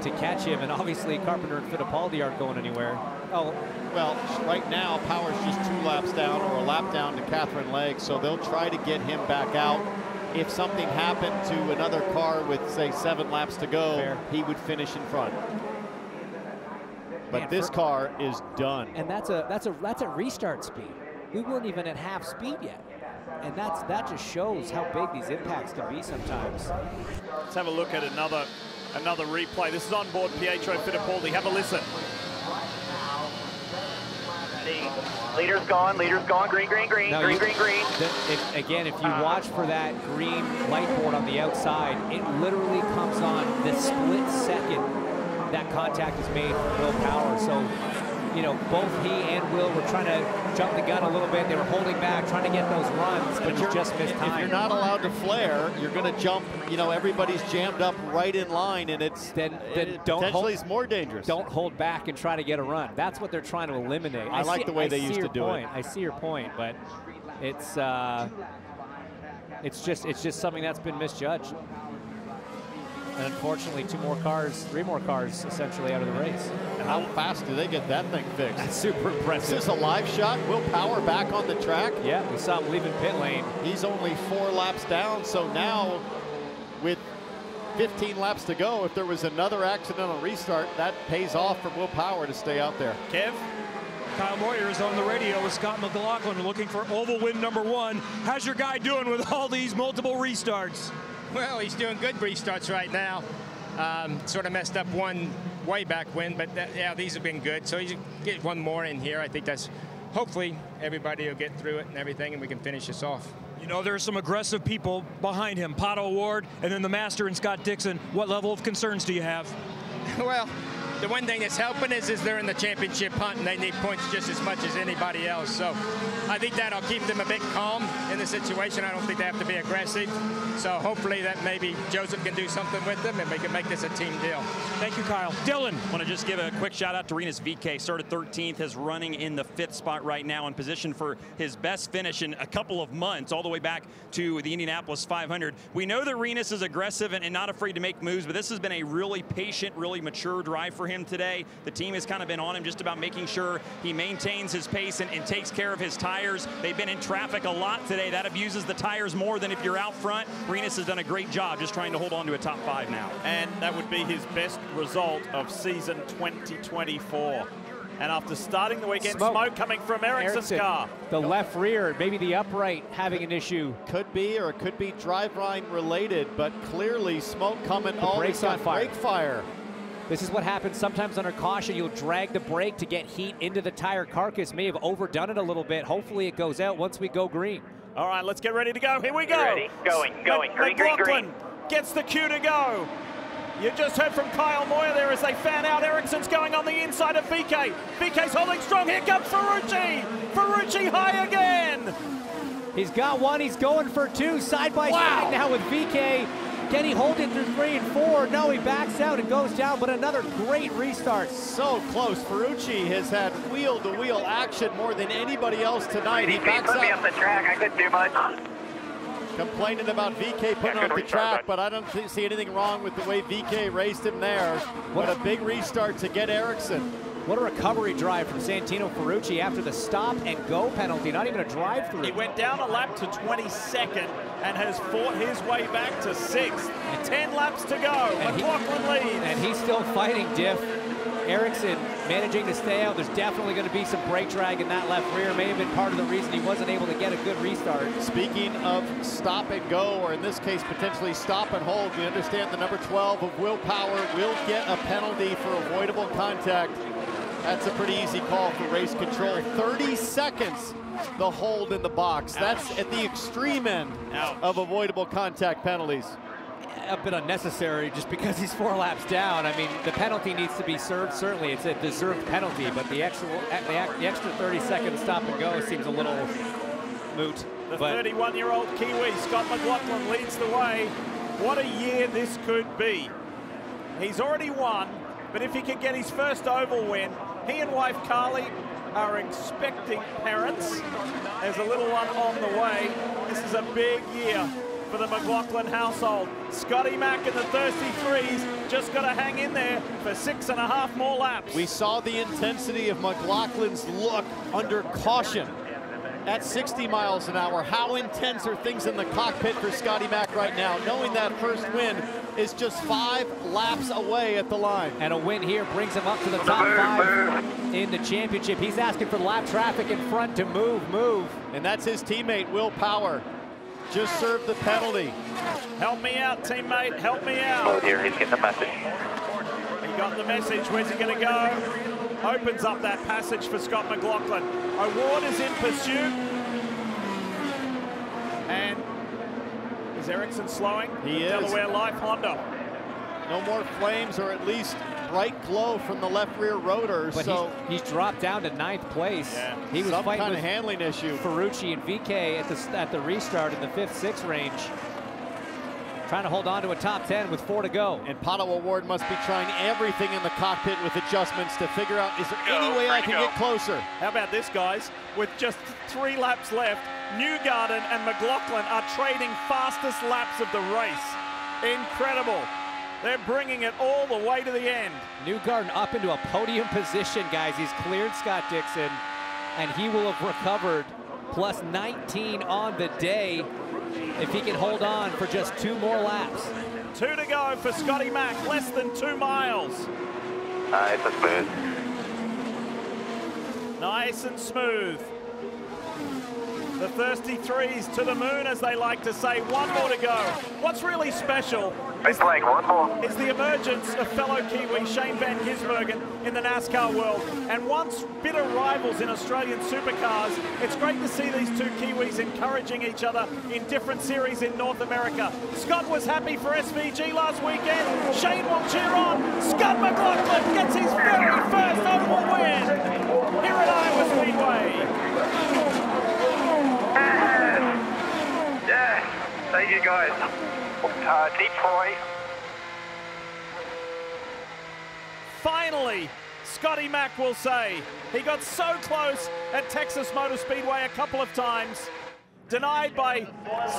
to catch him, and obviously Carpenter and Fittipaldi aren't going anywhere. Oh, well, right now Power's just 2 laps down or a lap down to Catherine Legg, so they'll try to get him back out. If something happened to another car with, say, 7 laps to go, he would finish in front. But this car is done. And that's a restart speed. We weren't even at half speed yet. And that just shows how big these impacts can be sometimes. Let's have a look at another replay. This is on board Pietro Fittipaldi. Have a listen. Leader's gone, green, green, green, now green, green, green. Again, if you watch for that green light board on the outside, it literally comes on the split second that contact is made from Will Power. So, you know, both he and Will were trying to jump the gun a little bit. They were holding back, trying to get those runs, but it was just missed time. If you're not allowed to flare, you're going to jump. You know, everybody's jammed up right in line, and it's potentially it's more dangerous. Don't hold back and try to get a run. That's what they're trying to eliminate. I like the way they used to do it. I see your point, but it's just something that's been misjudged. And unfortunately, 3 more cars essentially out of the race. And how fast do they get that thing fixed? That's super impressive. Is this a live shot? Will Power back on the track? Yeah, we saw him leaving pit lane. He's only 4 laps down, so now with 15 laps to go, if there was another accidental restart, that pays off for Will Power to stay out there. Kev? Kyle Moyer is on the radio with Scott McLaughlin looking for oval win #1. How's your guy doing with all these multiple restarts? Well, he's doing good restarts right now. Sort of messed up one way back win, but yeah, these have been good. So he's get one more in here. I think that's hopefully everybody will get through it and everything, and we can finish this off. You know, there's some aggressive people behind him, Pato Ward, and then the master and Scott Dixon. What level of concerns do you have? Well, the one thing that's helping is they're in the championship hunt and they need points just as much as anybody else. So I think that'll keep them a bit calm in the situation. I don't think they have to be aggressive. So hopefully that maybe Joseph can do something with them and we can make this a team deal. Thank you, Kyle. Dylan. Want to just give a quick shout out to Rinus VeeKay. Started 13th, is running in the 5th spot right now in position for his best finish in a couple of months, all the way back to the Indianapolis 500. We know that Rinus is aggressive and not afraid to make moves, but this has been a really patient, really mature drive for him. him today. The team has kind of been on him just about making sure he maintains his pace and takes care of his tires. They've been in traffic a lot today. That abuses the tires more than if you're out front. Rinus has done a great job just trying to hold on to a top 5 now. And that would be his best result of season 2024. And after starting the weekend, smoke coming from Ericsson's car. The left rear, maybe the upright having an issue. Could be, or it could be driveline related, but clearly smoke coming. The brakes on fire. Brake fire. This is what happens sometimes under caution. You'll drag the brake to get heat into the tire carcass. May have overdone it a little bit. Hopefully it goes out once we go green. All right, let's get ready to go. Here we go. Ready? Going. Green, green. Gets the cue to go. You just heard from Kyle Moyer there as they fan out. Ericsson's going on the inside of VK. VK's holding strong. Here comes Ferrucci. Ferrucci high again. He's got one. He's going for 2. Side by side now with VK. Can he hold it through 3 and 4? No, he backs out and goes down, but another great restart. So close. Ferrucci has had wheel-to-wheel action more than anybody else tonight. He backs put me out. up the track. I couldn't do much. Complaining about VK putting on the track, but I don't see anything wrong with the way VK raced him there. What a big restart to get Ericsson. What a recovery drive from Santino Ferrucci after the stop and go penalty, not even a drive through. He went down a lap to 22nd and has fought his way back to 6th. 10 laps to go. McLaughlin leads. And he's still fighting, Diff. Ericsson managing to stay out. There's definitely going to be some brake drag in that left rear. May have been part of the reason he wasn't able to get a good restart. Speaking of stop and go, or in this case potentially stop and hold, we understand the number 12 of Will Power will get a penalty for avoidable contact. That's a pretty easy call for race control. 30 seconds the hold in the box. That's at the extreme end of avoidable contact penalties. A bit unnecessary just because he's 4 laps down. I mean, the penalty needs to be served. Certainly, it's a deserved penalty, but the extra 30-second stop and go seems a little moot. The 31-year-old Kiwi, Scott McLaughlin, leads the way. What a year this could be. He's already won, but if he can get his first oval win, he and wife Carly are expecting parents. There's a little one on the way. This is a big year for the McLaughlin household. Scotty Mack and the Thirsty Threes just got to hang in there for 6.5 more laps. We saw the intensity of McLaughlin's look under caution at 60 miles an hour. How intense are things in the cockpit for Scotty Mack right now, knowing that first win is just 5 laps away at the line. And a win here brings him up to the top 5 in the championship. He's asking for lap traffic in front to move. And that's his teammate, Will Power. Just served the penalty. Help me out, teammate, help me out. Oh dear, he's getting the message. He got the message, where's he gonna go? Opens up that passage for Scott McLaughlin. O'Ward is in pursuit. And is Ericsson slowing? He is. Delaware Life Honda. No more flames, or at least bright glow from the left rear rotor. But so he's dropped down to 9th place. Yeah. He was some fighting kind with of handling issue. Ferrucci and VK at the restart in the 5th, 6th range. Trying to hold on to a top 10 with 4 to go. And Pato O'Ward must be trying everything in the cockpit with adjustments to figure out, is there any way I can get closer? How about this, guys? With just 3 laps left, Newgarden and McLaughlin are trading fastest laps of the race. Incredible. They're bringing it all the way to the end. Newgarden up into a podium position, guys. He's cleared Scott Dixon, and he will have recovered plus 19 on the day if he can hold on for just 2 more laps. 2 to go for Scotty Mack, less than 2 miles. It's a smooth. Nice and smooth. The Thirsty Threes to the moon, as they like to say. 1 more to go. What's really special is the emergence of fellow Kiwi Shane Van Gisbergen in the NASCAR world. And once bitter rivals in Australian supercars, it's great to see these 2 Kiwis encouraging each other in different series in North America. Scott was happy for SVG last weekend. Shane will cheer on. Scott McLaughlin gets his very first oval win here at Iowa Speedway. Yeah, thank you guys. Detroit. Finally, Scotty Mack will say, he got so close at Texas Motor Speedway a couple of times. denied by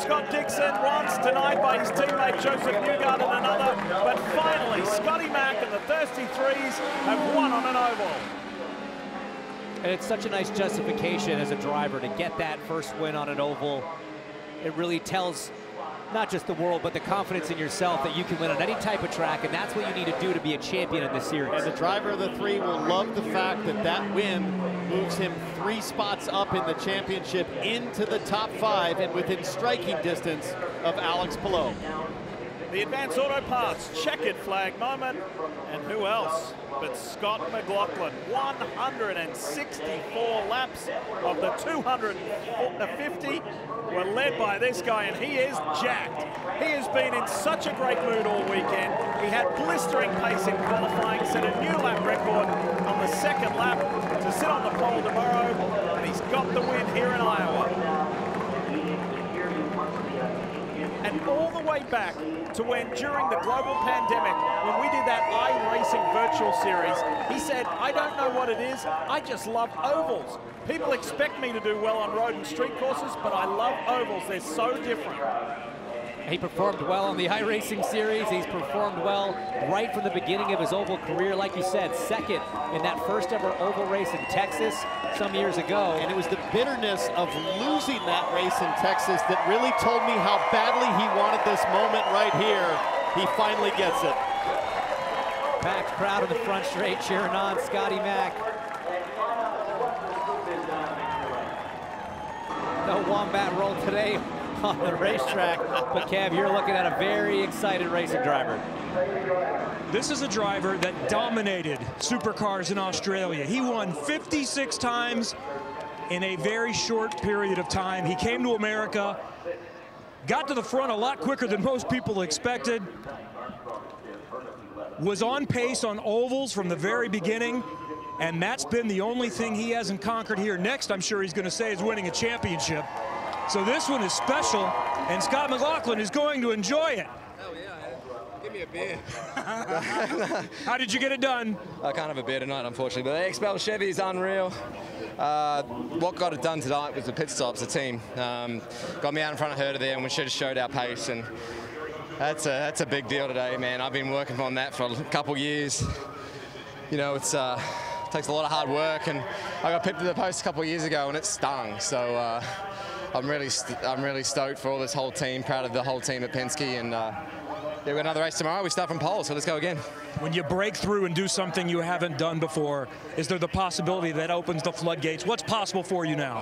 Scott Dixon once, denied by his teammate Joseph Newgarden another, but finally Scotty Mack and the Thirsty Threes have won on an oval. And it's such a nice justification as a driver to get that first win on an oval. It really tells not just the world, but the confidence in yourself that you can win on any type of track, and that's what you need to do to be a champion in this series. And the driver of the three will love the fact that that win moves him 3 spots up in the championship into the top 5 and within striking distance of Alex Palou. The Advanced Auto Parts checkered flag moment, and who else but Scott McLaughlin. 164 laps of the 250 were led by this guy, and he is jacked. He has been in such a great mood all weekend. He had blistering pace in qualifying, set a new lap record on the 2nd lap to sit on the pole tomorrow, and he's got the win here in Iowa. And all the way back to when, during the global pandemic, when we did that iRacing virtual series, he said, I don't know what it is, I just love ovals. People expect me to do well on road and street courses, but I love ovals, they're so different. He performed well on the iRacing series. He's performed well right from the beginning of his oval career. Like you said, 2nd in that first ever oval race in Texas some years ago. And it was the bitterness of losing that race in Texas that really told me how badly he wanted this moment right here. He finally gets it. Packed crowd in the front straight cheering on Scotty Mack. No Wombat roll today on the racetrack, but Kev, you're looking at a very excited racing driver. This is a driver that dominated supercars in Australia. He won 56 times in a very short period of time. He came to America, got to the front a lot quicker than most people expected, was on pace on ovals from the very beginning, and that's been the only thing he hasn't conquered here. Next, I'm sure he's going to say, is winning a championship. So this one is special, and Scott McLaughlin is going to enjoy it. Hell yeah, give me a beer. How did you get it done? I can't have a beer tonight, unfortunately, but the XPEL Chevy is unreal. What got it done tonight was the pit stops, the team. Got me out in front of Herder there, and we should have showed our pace, and that's a big deal today, man. I've been working on that for a couple years. You know, it's takes a lot of hard work, and I got pipped to the post a couple of years ago, and it stung. So I'm really stoked for all this whole team, proud of the whole team at Penske, and yeah, we got another race tomorrow. We start from pole, so let's go again. When you break through and do something you haven't done before, is there the possibility that opens the floodgates? What's possible for you now?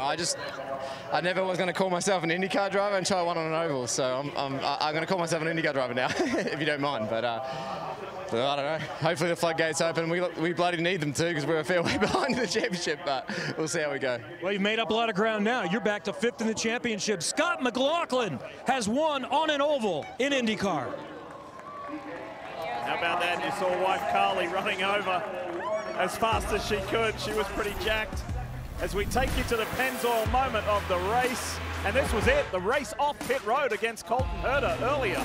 I never was going to call myself an IndyCar driver until I won on an oval, so I'm going to call myself an IndyCar driver now, if you don't mind. But I don't know. Hopefully the floodgates open. We bloody need them too, because we're a fair way behind the championship, but we'll see how we go. Well, you've made up a lot of ground now. You're back to 5th in the championship. Scott McLaughlin has won on an oval in IndyCar. How about that? You saw wife Carly running over as fast as she could. She was pretty jacked. As we take you to the Pennzoil moment of the race, and this was it, the race off pit road against Colton Herder earlier.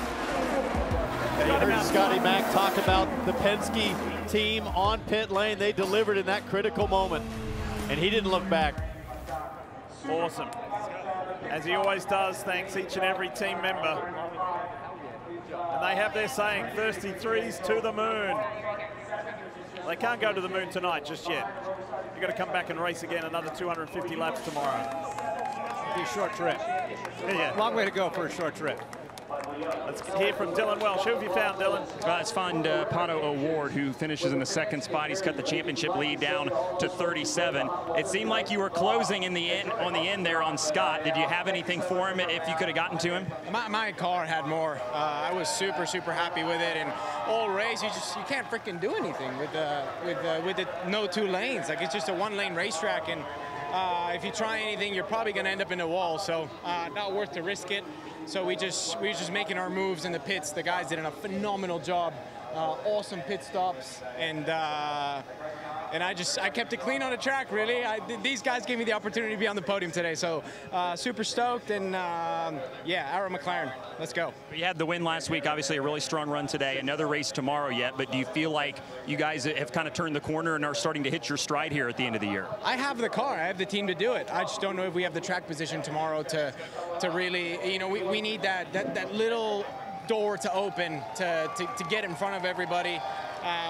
And you heard Scotty Mack talk about the Penske team on pit lane. They delivered in that critical moment, and he didn't look back. Awesome. As he always does, thanks each and every team member. And they have their saying, Thirsty Threes to the moon. They can't go to the moon tonight just yet. You've got to come back and race again another 250 laps tomorrow. It'll be a short trip. Yeah. Long way to go for a short trip. Let's hear from Dylan Welsh. Who have you found, Dylan? It's found Pato O'Ward, who finishes in the 2nd spot. He's cut the championship lead down to 37. It seemed like you were closing in the end, on the end there on Scott. Did you have anything for him if you could have gotten to him? My car had more. I was super happy with it, and all race you can't freaking do anything with the no 2 lanes. Like, it's just a 1-lane racetrack, and if you try anything, you're probably going to end up in a wall. So not worth to risk it. So we were just making our moves in the pits. The guys did a phenomenal job. Awesome pit stops, and and I kept it clean on the track, really. These guys gave me the opportunity to be on the podium today, so super stoked, and yeah, Arrow McLaren, let's go. You had the win last week, obviously a really strong run today, another race tomorrow yet, but do you feel like you guys have kind of turned the corner and are starting to hit your stride here at the end of the year? I have the car, I have the team to do it. I just don't know if we have the track position tomorrow to really, you know, we need that little door to open to get in front of everybody,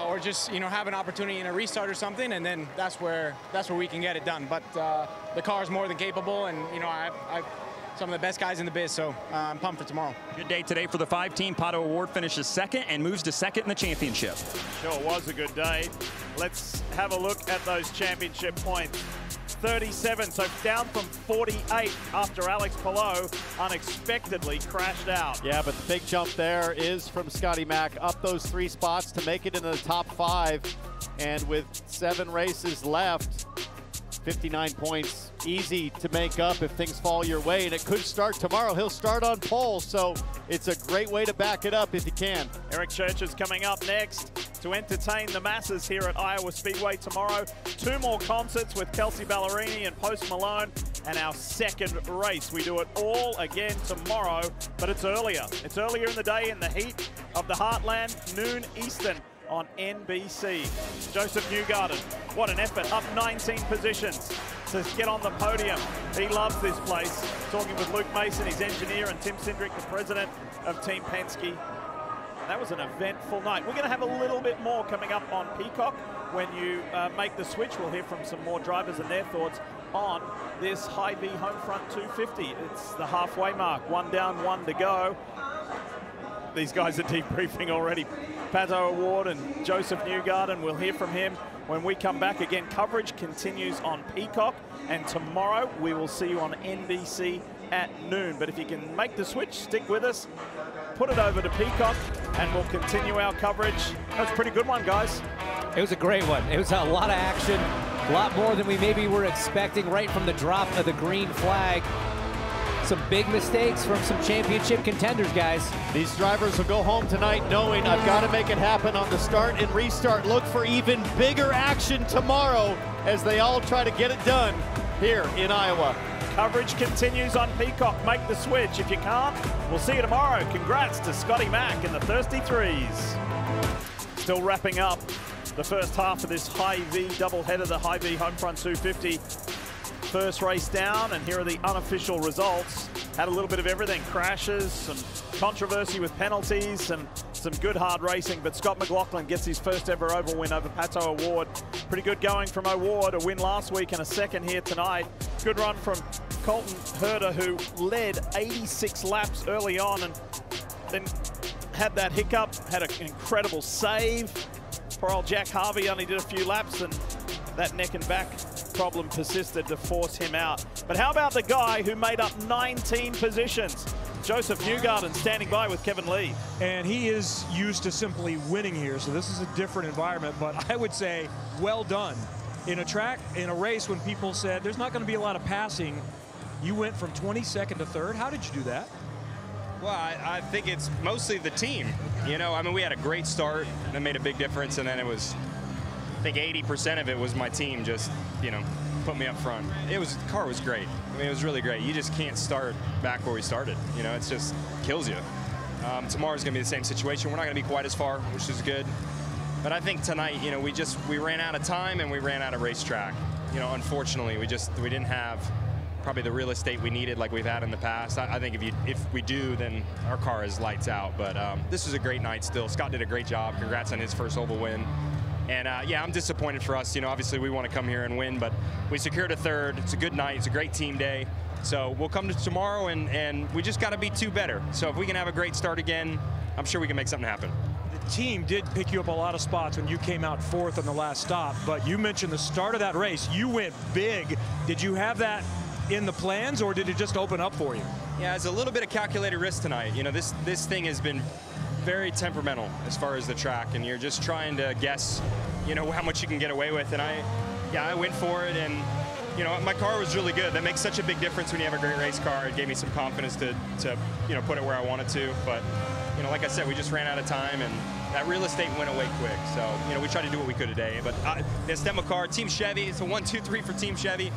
or just, you know, have an opportunity in a restart or something, and then that's where we can get it done. But the car is more than capable, and you know, I've some of the best guys in the biz, so I'm pumped for tomorrow. Good day today for the 5-team. Pato O'Ward finishes second and moves to second in the championship. Sure was a good day. Let's have a look at those championship points. 37, so down from 48 after Alex Palou unexpectedly crashed out. Yeah, but the big jump there is from Scotty Mack up those 3 spots to make it into the top 5. And with 7 races left, 59 points, easy to make up if things fall your way, and it could start tomorrow. He'll start on pole, so it's a great way to back it up if you can. Eric Church is coming up next to entertain the masses here at Iowa Speedway tomorrow. 2 more concerts with Kelsey Ballerini and Post Malone, and our second race. We do it all again tomorrow, but it's earlier. It's earlier in the day in the heat of the Heartland, noon Eastern on NBC. Joseph Newgarden, what an effort, up 19 positions to get on the podium. He loves this place. Talking with Luke Mason, his engineer, and Tim Cindric, the president of Team Penske. That was an eventful night. We're going to have a little bit more coming up on Peacock. When you make the switch, we'll hear from some more drivers and their thoughts on this Hy-Vee Homefront 250. It's the halfway mark, 1 down, 1 to go. These guys are debriefing already. Pato O'Ward and Joseph Newgarden, we'll hear from him when we come back. Again, coverage continues on Peacock, and tomorrow we will see you on NBC at noon. But if you can make the switch, stick with us, put it over to Peacock, and we'll continue our coverage. That was a pretty good one, guys. It was a great one. It was a lot of action, a lot more than we maybe were expecting right from the drop of the green flag. Some big mistakes from some championship contenders, guys. These drivers will go home tonight knowing I've got to make it happen on the start and restart. Look for even bigger action tomorrow as they all try to get it done here in Iowa. Coverage continues on Peacock. Make the switch. If you can't, we'll see you tomorrow. Congrats to Scotty Mack and the Thirsty Threes. Still wrapping up the first half of this Hy-Vee doubleheader, the Hy-Vee Homefront 250. First race down, and here are the unofficial results. Had a little bit of everything, crashes, some controversy with penalties, and some good hard racing, but Scott McLaughlin gets his first ever oval win over Pato O'Ward. Pretty good going from O'Ward, a win last week and a second here tonight. Good run from Colton Herter, who led 86 laps early on and then had that hiccup, had an incredible save. Poor old Jack Harvey only did a few laps, and that neck and back problem persisted to force him out. But how about the guy who made up 19 positions? Joseph Newgarden standing by with Kevin Lee. And he is used to simply winning here, so this is a different environment, but I would say well done. In a race when people said there's not going to be a lot of passing, you went from 22nd to 3rd. How did you do that? Well, I think it's mostly the team. You know, I mean, we had a great start that made a big difference, and then it was, I think 80% of it was my team just, you know, put me up front. The car was great. I mean, it was really great. You just can't start back where we started. You know, it just kills you. Tomorrow's going to be the same situation. We're not going to be quite as far, which is good. But I think tonight, you know, we ran out of time and we ran out of racetrack. You know, unfortunately, we didn't have probably the real estate we needed like we've had in the past. I think if we do, then our car is lights out. But this was a great night still. Scott did a great job. Congrats on his first oval win. And yeah, I'm disappointed for us. You know, obviously we want to come here and win, but we secured a 3rd. It's a good night. It's a great team day. So we'll come to tomorrow, and we just got to be 2 better. So if we can have a great start again, I'm sure we can make something happen. The team did pick you up a lot of spots when you came out 4th on the last stop, but you mentioned the start of that race. You went big. Did you have that in the plans, or did it just open up for you? Yeah, it's a little bit of calculated risk tonight. You know, this thing has been very temperamental as far as the track, and you're just trying to guess, you know, how much you can get away with. And I went for it, and you know, my car was really good. That makes such a big difference when you have a great race car. It gave me some confidence to you know, put it where I wanted to. But you know, like I said, we just ran out of time, and that real estate went away quick. So, you know, we tried to do what we could today. But this demo car, Team Chevy, it's a 1-2-3 for Team Chevy.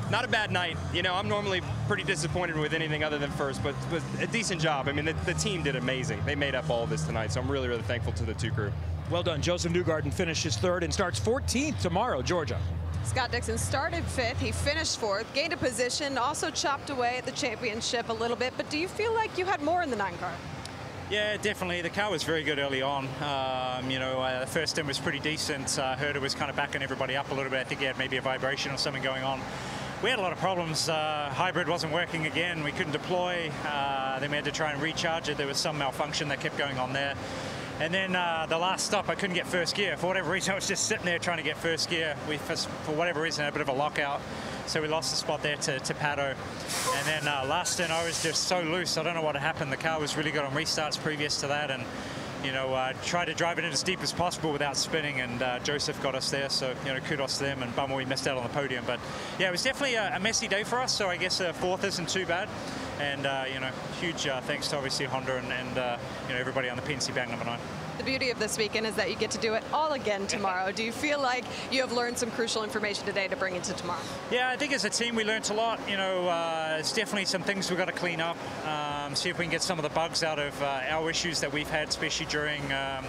Not a bad night. You know, I'm normally pretty disappointed with anything other than first, but it was a decent job. I mean, the team did amazing. They made up all of this tonight, so I'm really, really thankful to the two crew. Well done. Joseph Newgarden finishes third and starts 14th tomorrow, Georgia. Scott Dixon started 5th. He finished 4th, gained a position, also chopped away at the championship a little bit. But do you feel like you had more in the 9 car? Yeah, definitely. The car was very good early on. You know, the first stint was pretty decent. Herder was kind of backing everybody up a little bit. I think he had maybe a vibration or something going on. We had a lot of problems. Hybrid wasn't working again. We couldn't deploy. Then we had to try and recharge it. There was some malfunction that kept going on there. And then the last stop, I couldn't get first gear. For whatever reason, I was just sitting there trying to get first gear. We, for whatever reason, had a bit of a lockout. So we lost the spot there to Pato. And then last stint, I was just so loose. I don't know what happened. The car was really good on restarts previous to that. And, you know, tried to drive it in as deep as possible without spinning. And Joseph got us there. So, you know, kudos to them. And bummer we missed out on the podium. But, yeah, it was definitely a messy day for us. So I guess 4th isn't too bad. And, you know, huge thanks to obviously Honda and you know, everybody on the PNC Bank number 9. The beauty of this weekend is that you get to do it all again tomorrow. Do you feel like you have learned some crucial information today to bring into tomorrow? Yeah, I think as a team we learned a lot. You know, it's definitely some things we've got to clean up, see if we can get some of the bugs out of our issues that we've had, especially during,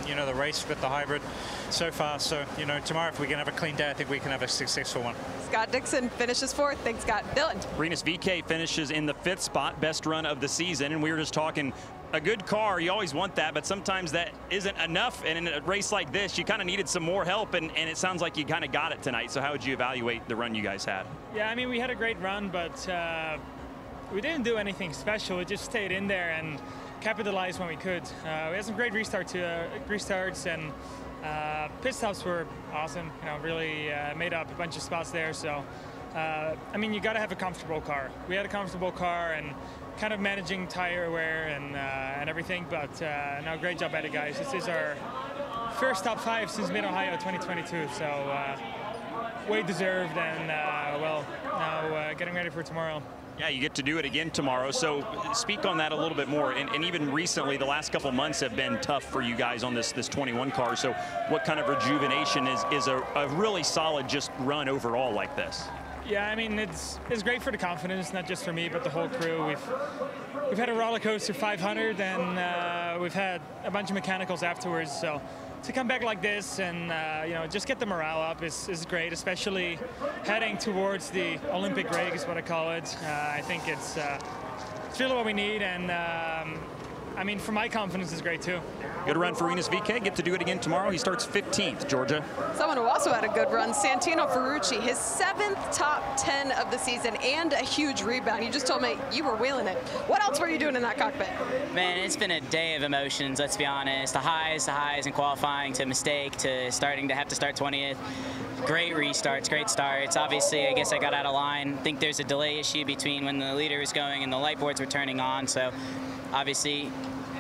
you know, the race with the hybrid so far. So, you know, tomorrow if we can have a clean day, I think we can have a successful one. Scott Dixon finishes 4th. Thanks, Scott. Dylan. Rinus VeeKay finishes in the 5th spot, best run of the season, and we were just talking a good car, you always want that, but sometimes that isn't enough, and in a race like this, you kind of needed some more help, and it sounds like you kind of got it tonight. So how would you evaluate the run you guys had? Yeah, I mean, we had a great run, but we didn't do anything special. We just stayed in there and capitalized when we could. We had some great restarts, and pit stops were awesome. You know, really made up a bunch of spots there. So, I mean, you got to have a comfortable car. We had a comfortable car and kind of managing tire wear and everything. But no, great job at it, guys. This is our first top 5 since Mid-Ohio 2022. So way deserved, and well, now getting ready for tomorrow. Yeah, you get to do it again tomorrow. So speak on that a little bit more. And even recently, the last couple months have been tough for you guys on this 21 car. So what kind of rejuvenation is a really solid just run overall like this? Yeah, I mean, it's great for the confidence, not just for me, but the whole crew. We've had a roller coaster 500, and we've had a bunch of mechanicals afterwards. So to come back like this and you know, just get the morale up is great, especially heading towards the Olympic rig is what I call it. I think it's really what we need, and I mean, for my confidence is great too. Good run for Rinus VeeKay. Get to do it again tomorrow. He starts 15th, Georgia. Someone who also had a good run, Santino Ferrucci, his 7th top 10 of the season and a huge rebound. You just told me you were wheeling it. What else were you doing in that cockpit? Man, it's been a day of emotions, let's be honest. The highs in qualifying to mistake to starting to have to start 20th. Great restarts, great starts. Obviously, I guess I got out of line. I think there's a delay issue between when the leader was going and the light boards were turning on. So obviously,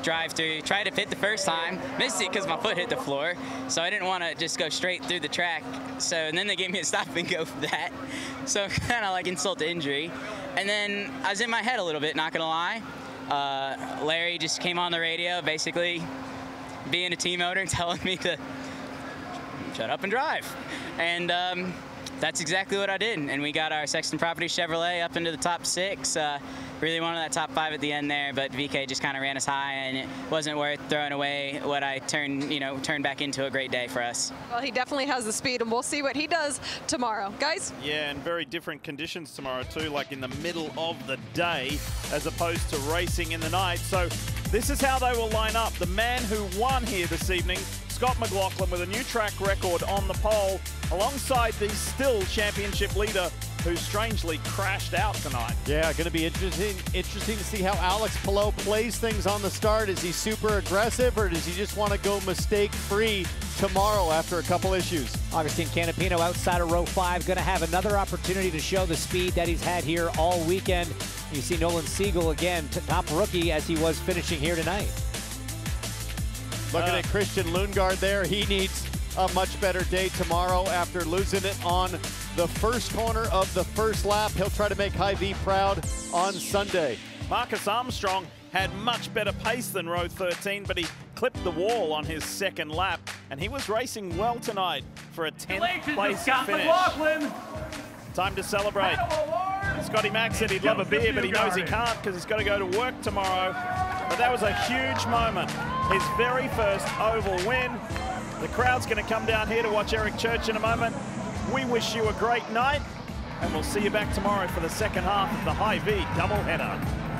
drive through, tried to fit the first time, missed it because my foot hit the floor, so I didn't want to just go straight through the track. So, and then they gave me a stop and go for that, so kind of like insult to injury. And then I was in my head a little bit, not gonna lie. Larry just came on the radio, basically being a team owner, telling me to shut up and drive. And that's exactly what I did. And we got our Sexton Property Chevrolet up into the top 6. Really wanted that top 5 at the end there, but VeeKay just kind of ran us high, and it wasn't worth throwing away what I turned back into a great day for us. Well, he definitely has the speed, and we'll see what he does tomorrow. Guys? Yeah, and very different conditions tomorrow too, like in the middle of the day as opposed to racing in the night. So this is how they will line up. The man who won here this evening, Scott McLaughlin, with a new track record on the pole, alongside the still championship leader, who strangely crashed out tonight. Yeah, going to be interesting to see how Alex Palou plays things on the start. Is he super aggressive, or does he just want to go mistake-free tomorrow after a couple issues? Agustin Canapino outside of row 5, going to have another opportunity to show the speed that he's had here all weekend. You see Nolan Siegel again, top rookie as he was finishing here tonight. Looking at Christian Lundgaard there, he needs a much better day tomorrow after losing it on the first corner of the first lap. He'll try to make Hy-Vee proud on Sunday. Marcus Armstrong had much better pace than row 13, but he clipped the wall on his second lap, and he was racing well tonight for a 10th place finish. Time to celebrate. Scotty Mack said he'd love a beer, but he knows he can't because he's got to go to work tomorrow. But that was a huge moment. His very first oval win. The crowd's going to come down here to watch Eric Church in a moment. We wish you a great night, and we'll see you back tomorrow for the second half of the Hy-Vee doubleheader.